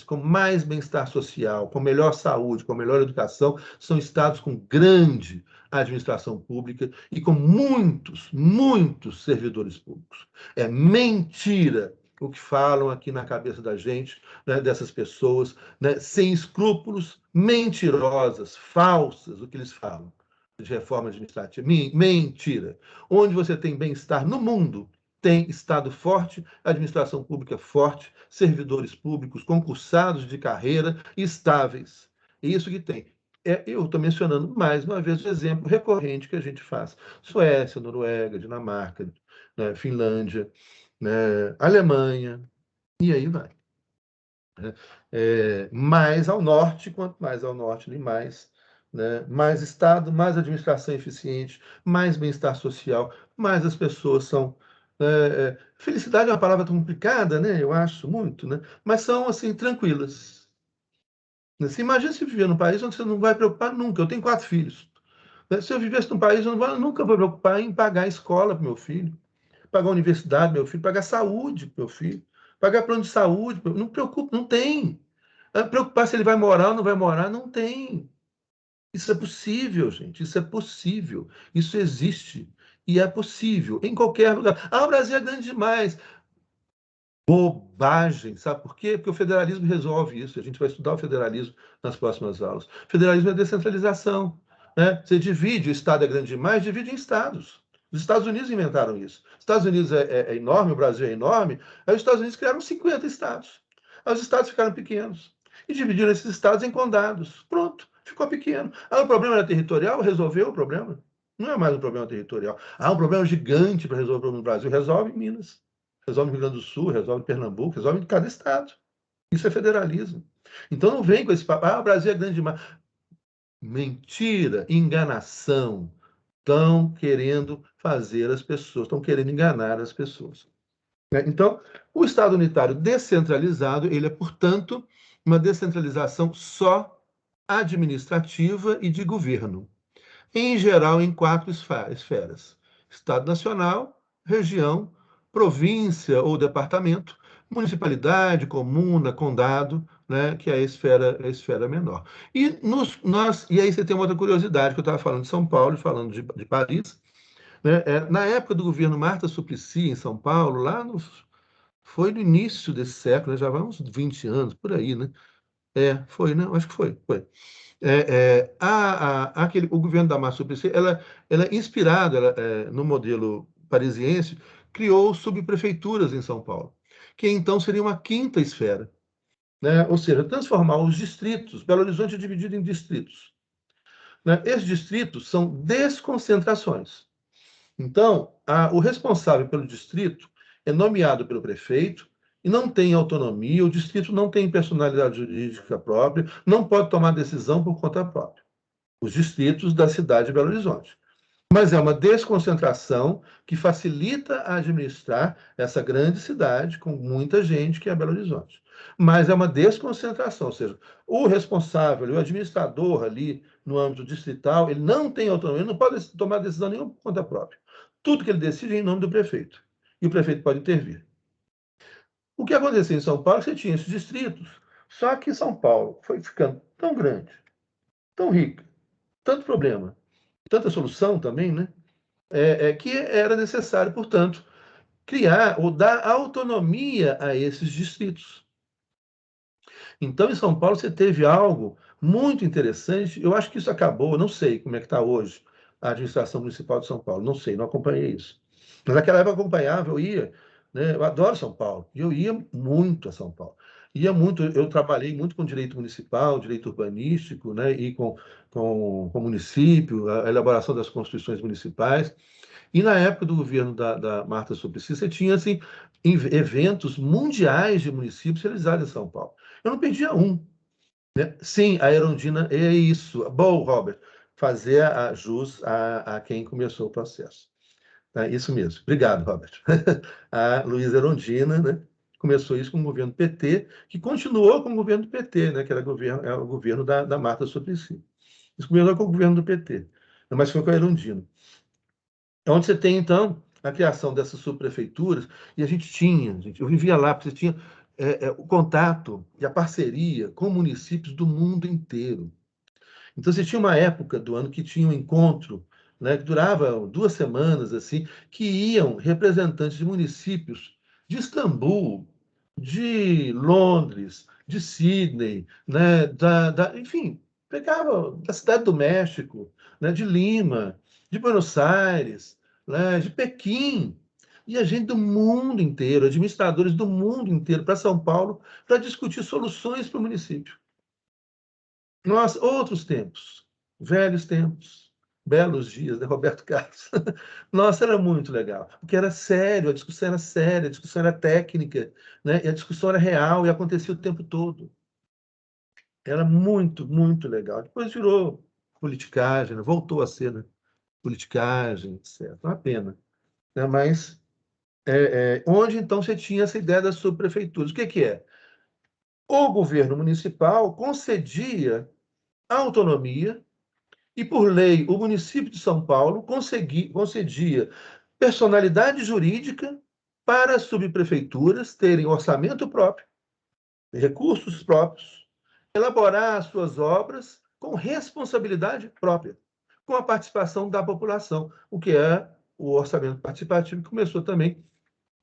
com mais bem-estar social, com melhor saúde, com melhor educação, são estados com grande administração pública e com muitos servidores públicos. É mentira o que falam aqui na cabeça da gente, né, dessas pessoas, né, sem escrúpulos, mentirosas, falsas, o que eles falam de reforma administrativa. Mentira. Onde você tem bem-estar no mundo, tem Estado forte, administração pública forte, servidores públicos concursados de carreira estáveis. É isso que tem. Eu estou mencionando mais uma vez o exemplo recorrente que a gente faz. Suécia, Noruega, Dinamarca, né, Finlândia, né, Alemanha, e aí vai. Né? Mais ao norte, quanto mais ao norte, né, mais Estado, mais administração eficiente, mais bem-estar social, mais as pessoas são. Felicidade é uma palavra complicada, né? Eu acho muito, né? Mas são assim tranquilas. Você imagina se viver num país onde você não vai preocupar nunca. Eu tenho 4 filhos. Se eu vivesse num país onde eu nunca vou preocupar em pagar a escola para meu filho, pagar a universidade para meu filho, pagar saúde para meu filho, pagar plano de saúde, não preocupa, não tem. Preocupar se ele vai morar ou não vai morar, não tem. Isso é possível, gente, isso é possível. Isso existe e é possível em qualquer lugar. Ah, o Brasil é grande demais. Bobagem, sabe por quê? Porque o federalismo resolve isso. A gente vai estudar o federalismo nas próximas aulas. O federalismo é descentralização, né? Você divide, o Estado é grande demais, divide em estados. Os Estados Unidos inventaram isso. Os Estados Unidos é enorme, o Brasil é enorme. Aí os Estados Unidos criaram 50 estados. Aí os estados ficaram pequenos. E dividiram esses estados em condados. Pronto, ficou pequeno. Aí o problema era territorial, resolveu o problema. Não é mais um problema territorial. Um problema gigante para resolver o problema do Brasil. Resolve em Minas, resolve no Rio Grande do Sul, resolve em Pernambuco, resolve em cada estado. Isso é federalismo. Então não vem com esse papo, o Brasil é grande demais. Mentira, enganação. Estão querendo fazer as pessoas, estão querendo enganar as pessoas. Então, o Estado unitário descentralizado, ele é, portanto, uma descentralização só administrativa e de governo. Em geral, em 4 esferas: Estado Nacional, região, província ou departamento, municipalidade, comuna, condado, né, que é a esfera menor. E aí você tem uma outra curiosidade, que eu estava falando de São Paulo, falando de Paris, né, na época do governo Marta Suplicy, em São Paulo, foi no início desse século, né, já vai uns 20 anos, por aí, né? Foi, né? Acho que foi. O governo da Marta Suplicy, ela é inspirada no modelo parisiense, criou subprefeituras em São Paulo, que então seria uma quinta esfera, né? Ou seja, transformar os distritos. Belo Horizonte é dividido em distritos, né? Esses distritos são desconcentrações. Então, o responsável pelo distrito é nomeado pelo prefeito e não tem autonomia, o distrito não tem personalidade jurídica própria, não pode tomar decisão por conta própria. Os distritos da cidade de Belo Horizonte. Mas é uma desconcentração que facilita administrar essa grande cidade com muita gente que é Belo Horizonte. Mas é uma desconcentração, ou seja, o responsável, o administrador ali no âmbito distrital, ele não tem autonomia, ele não pode tomar decisão nenhuma por conta própria. Tudo que ele decide é em nome do prefeito. E o prefeito pode intervir. O que acontecia em São Paulo é que você tinha esses distritos, só que São Paulo foi ficando tão grande, tão rica, tanto problema, tanta solução também, né? Que era necessário, portanto, criar ou dar autonomia a esses distritos. Então, em São Paulo, você teve algo muito interessante. Eu acho que isso acabou, não sei como é que está hoje a administração municipal de São Paulo, não sei, não acompanhei isso. Mas naquela época eu acompanhava, eu ia, né? Eu adoro São Paulo, e eu ia muito a São Paulo. Ia muito, eu trabalhei muito com direito municipal, direito urbanístico, né? E com o município, a elaboração das constituições municipais. E na época do governo da Marta Suplicy, você tinha assim, eventos mundiais de municípios realizados em São Paulo. Eu não perdia um. Né? Sim, a Erundina, é isso. Bom, Robert, fazer a jus a quem começou o processo. Isso mesmo. Obrigado, Robert. A Luísa Erundina, né, começou isso com o governo PT, que continuou com o governo do PT, né, que era o governo da Marta Suplicy. Isso começou com o governo do PT, mas foi com a Erundina. Onde você tem, então, a criação dessas subprefeituras, e a gente tinha, eu vivia lá, porque você tinha o contato e a parceria com municípios do mundo inteiro. Então, você tinha uma época do ano que tinha um encontro, né, que durava 2 semanas, assim, que iam representantes de municípios de Istambul, de Londres, de Sydney, né, enfim, pegava da Cidade do México, né, de Lima, de Buenos Aires, né, de Pequim, e a gente do mundo inteiro, administradores do mundo inteiro, para São Paulo, para discutir soluções para o município. Nós, outros tempos, velhos tempos, belos dias, né, Roberto Carlos? Nossa, era muito legal, porque era sério, a discussão era séria, a discussão era técnica, né? E a discussão era real e acontecia o tempo todo. Era muito, muito legal. Depois virou politicagem, né? Voltou a ser, né? Politicagem, etc. Uma pena. Né? Mas onde então você tinha essa ideia das subprefeituras? O que é? O governo municipal concedia autonomia e, por lei, o município de São Paulo concedia personalidade jurídica para as subprefeituras terem orçamento próprio, recursos próprios, elaborar as suas obras com responsabilidade própria, com a participação da população, o que é o orçamento participativo, que começou também,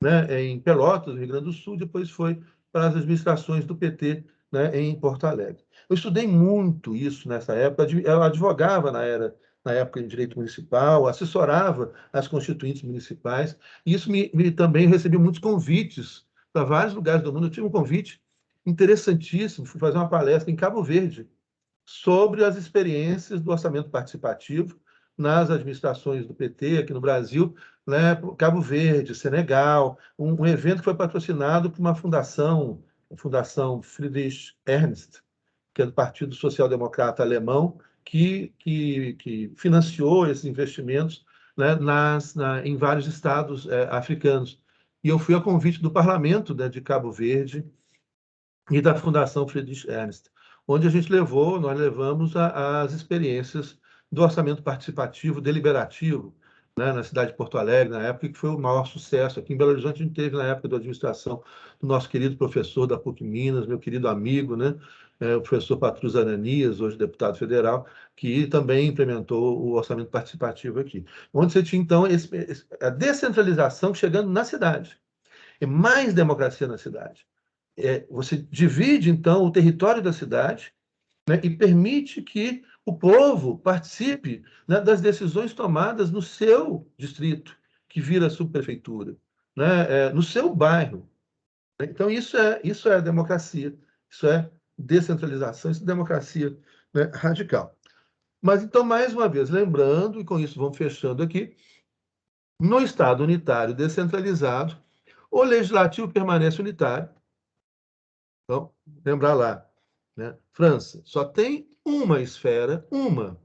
né, em Pelotas, no Rio Grande do Sul, depois foi para as administrações do PT, né, em Porto Alegre. Eu estudei muito isso nessa época, eu advogava na época em direito municipal, assessorava as constituintes municipais, e isso também recebi muitos convites para vários lugares do mundo. Eu tive um convite interessantíssimo, fui fazer uma palestra em Cabo Verde sobre as experiências do orçamento participativo nas administrações do PT aqui no Brasil, né, Cabo Verde, Senegal, um evento que foi patrocinado por uma fundação, a Fundação Friedrich Ernst, que é do Partido Social Democrata Alemão, que financiou esses investimentos, né, em vários estados africanos. E eu fui a convite do Parlamento, né, de Cabo Verde e da Fundação Friedrich Ernst, onde nós levamos as experiências do orçamento participativo deliberativo, né, na cidade de Porto Alegre, na época, que foi o maior sucesso. Aqui em Belo Horizonte, a gente teve, na época da administração, do nosso querido professor da PUC Minas, meu querido amigo, né, o professor Patrus Ananias, hoje deputado federal, que também implementou o orçamento participativo aqui. Onde você tinha, então, a descentralização chegando na cidade. E mais democracia na cidade. Você divide, então, o território da cidade, né, e permite que o povo participe, né, das decisões tomadas no seu distrito, que vira subprefeitura, né, no seu bairro. Então, isso é democracia, isso é descentralização, isso é democracia, né, radical. Mas, então, mais uma vez, lembrando, e com isso vamos fechando aqui, no Estado unitário descentralizado, o legislativo permanece unitário. Então, lembrar lá, né? França só tem uma esfera, uma.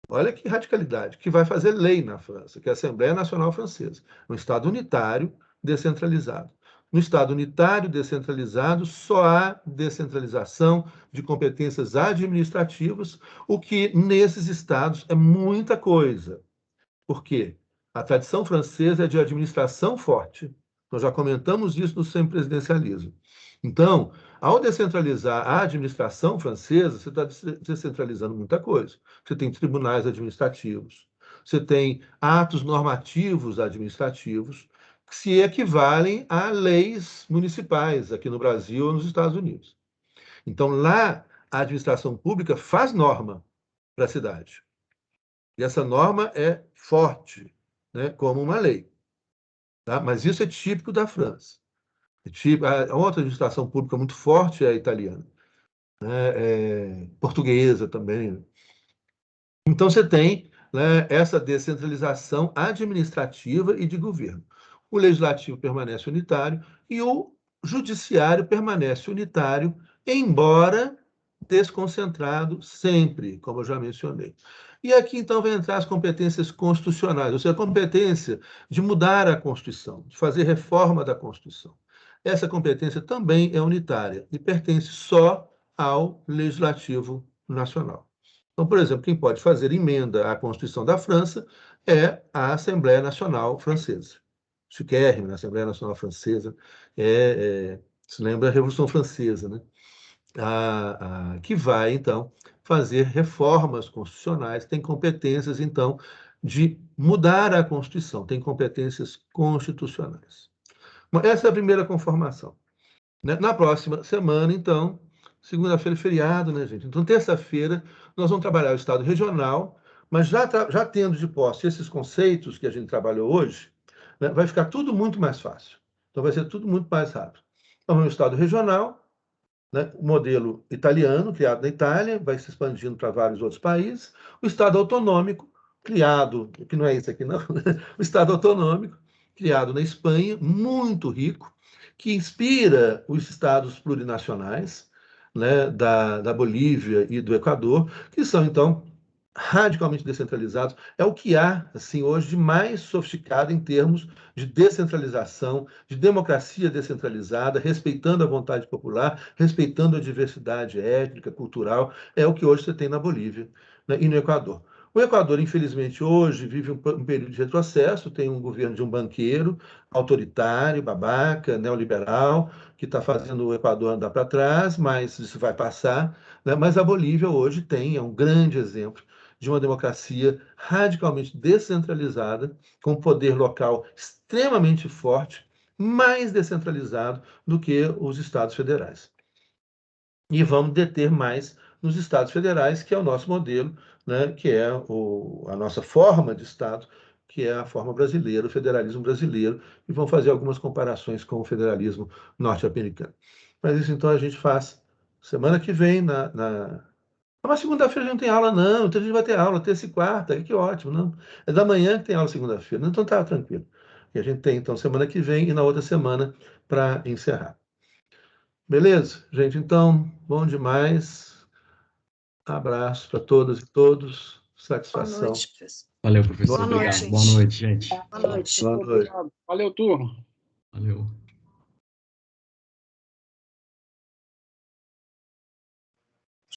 Olha que radicalidade, que vai fazer lei na França, que é a Assembleia Nacional Francesa. Um Estado unitário descentralizado. No Estado unitário descentralizado, só há descentralização de competências administrativas, o que nesses estados é muita coisa. Por quê? A tradição francesa é de administração forte. Nós já comentamos isso no semipresidencialismo. Então, ao descentralizar a administração francesa, você está descentralizando muita coisa. Você tem tribunais administrativos, você tem atos normativos administrativos que se equivalem a leis municipais aqui no Brasil ou nos Estados Unidos. Então, lá, a administração pública faz norma para a cidade. E essa norma é forte, né, como uma lei. Tá? Mas isso é típico da França. A outra administração pública muito forte é a italiana, né, portuguesa também. Então, você tem, né, essa descentralização administrativa e de governo. O legislativo permanece unitário e o judiciário permanece unitário, embora desconcentrado sempre, como eu já mencionei. E aqui, então, vai entrar as competências constitucionais, ou seja, a competência de mudar a Constituição, de fazer reforma da Constituição. Essa competência também é unitária e pertence só ao Legislativo Nacional. Então, por exemplo, quem pode fazer emenda à Constituição da França é a Assembleia Nacional Francesa. Chiquérrimo, na Assembleia Nacional Francesa, se lembra a Revolução Francesa, né? Que vai, então, fazer reformas constitucionais, tem competências, então, de mudar a Constituição, tem competências constitucionais. Essa é a primeira conformação. Na próxima semana, então, segunda-feira é feriado, né, gente? Então, terça-feira, nós vamos trabalhar o Estado regional, mas já tendo de posse esses conceitos que a gente trabalhou hoje, né, vai ficar tudo muito mais fácil. Então, vai ser tudo muito mais rápido. Então, o Estado regional, né, o modelo italiano, criado na Itália, vai se expandindo para vários outros países. O Estado autonômico, criado, que não é isso aqui não, o Estado autonômico, criado na Espanha, muito rico, que inspira os estados plurinacionais, né, da Bolívia e do Equador, que são, então, radicalmente descentralizados. É o que há, assim, hoje de mais sofisticado em termos de descentralização, de democracia descentralizada, respeitando a vontade popular, respeitando a diversidade étnica, cultural, é o que hoje você tem na Bolívia, né, e no Equador. O Equador, infelizmente, hoje vive um período de retrocesso, tem um governo de um banqueiro autoritário, babaca, neoliberal, que está fazendo o Equador andar para trás, mas isso vai passar, né? Mas a Bolívia hoje é um grande exemplo de uma democracia radicalmente descentralizada, com poder local extremamente forte, mais descentralizado do que os estados federais. E vamos deter mais nos estados federais, que é o nosso modelo, né, que é a nossa forma de Estado, que é a forma brasileira, o federalismo brasileiro, e vamos fazer algumas comparações com o federalismo norte-americano. Mas isso, então, a gente faz semana que vem, Mas segunda-feira a gente não tem aula, não. Então a gente vai ter aula terça e quarta. Que ótimo, não? É da manhã que tem aula segunda-feira. Então tá tranquilo. E a gente tem, então, semana que vem e na outra semana para encerrar. Beleza, gente? Então, bom demais. Abraço para todas e todos. Boa Satisfação. noite, pessoal. Valeu, professor. Boa noite, Obrigado. gente. Boa noite, gente. Boa noite. Boa noite. Valeu, turma. Valeu.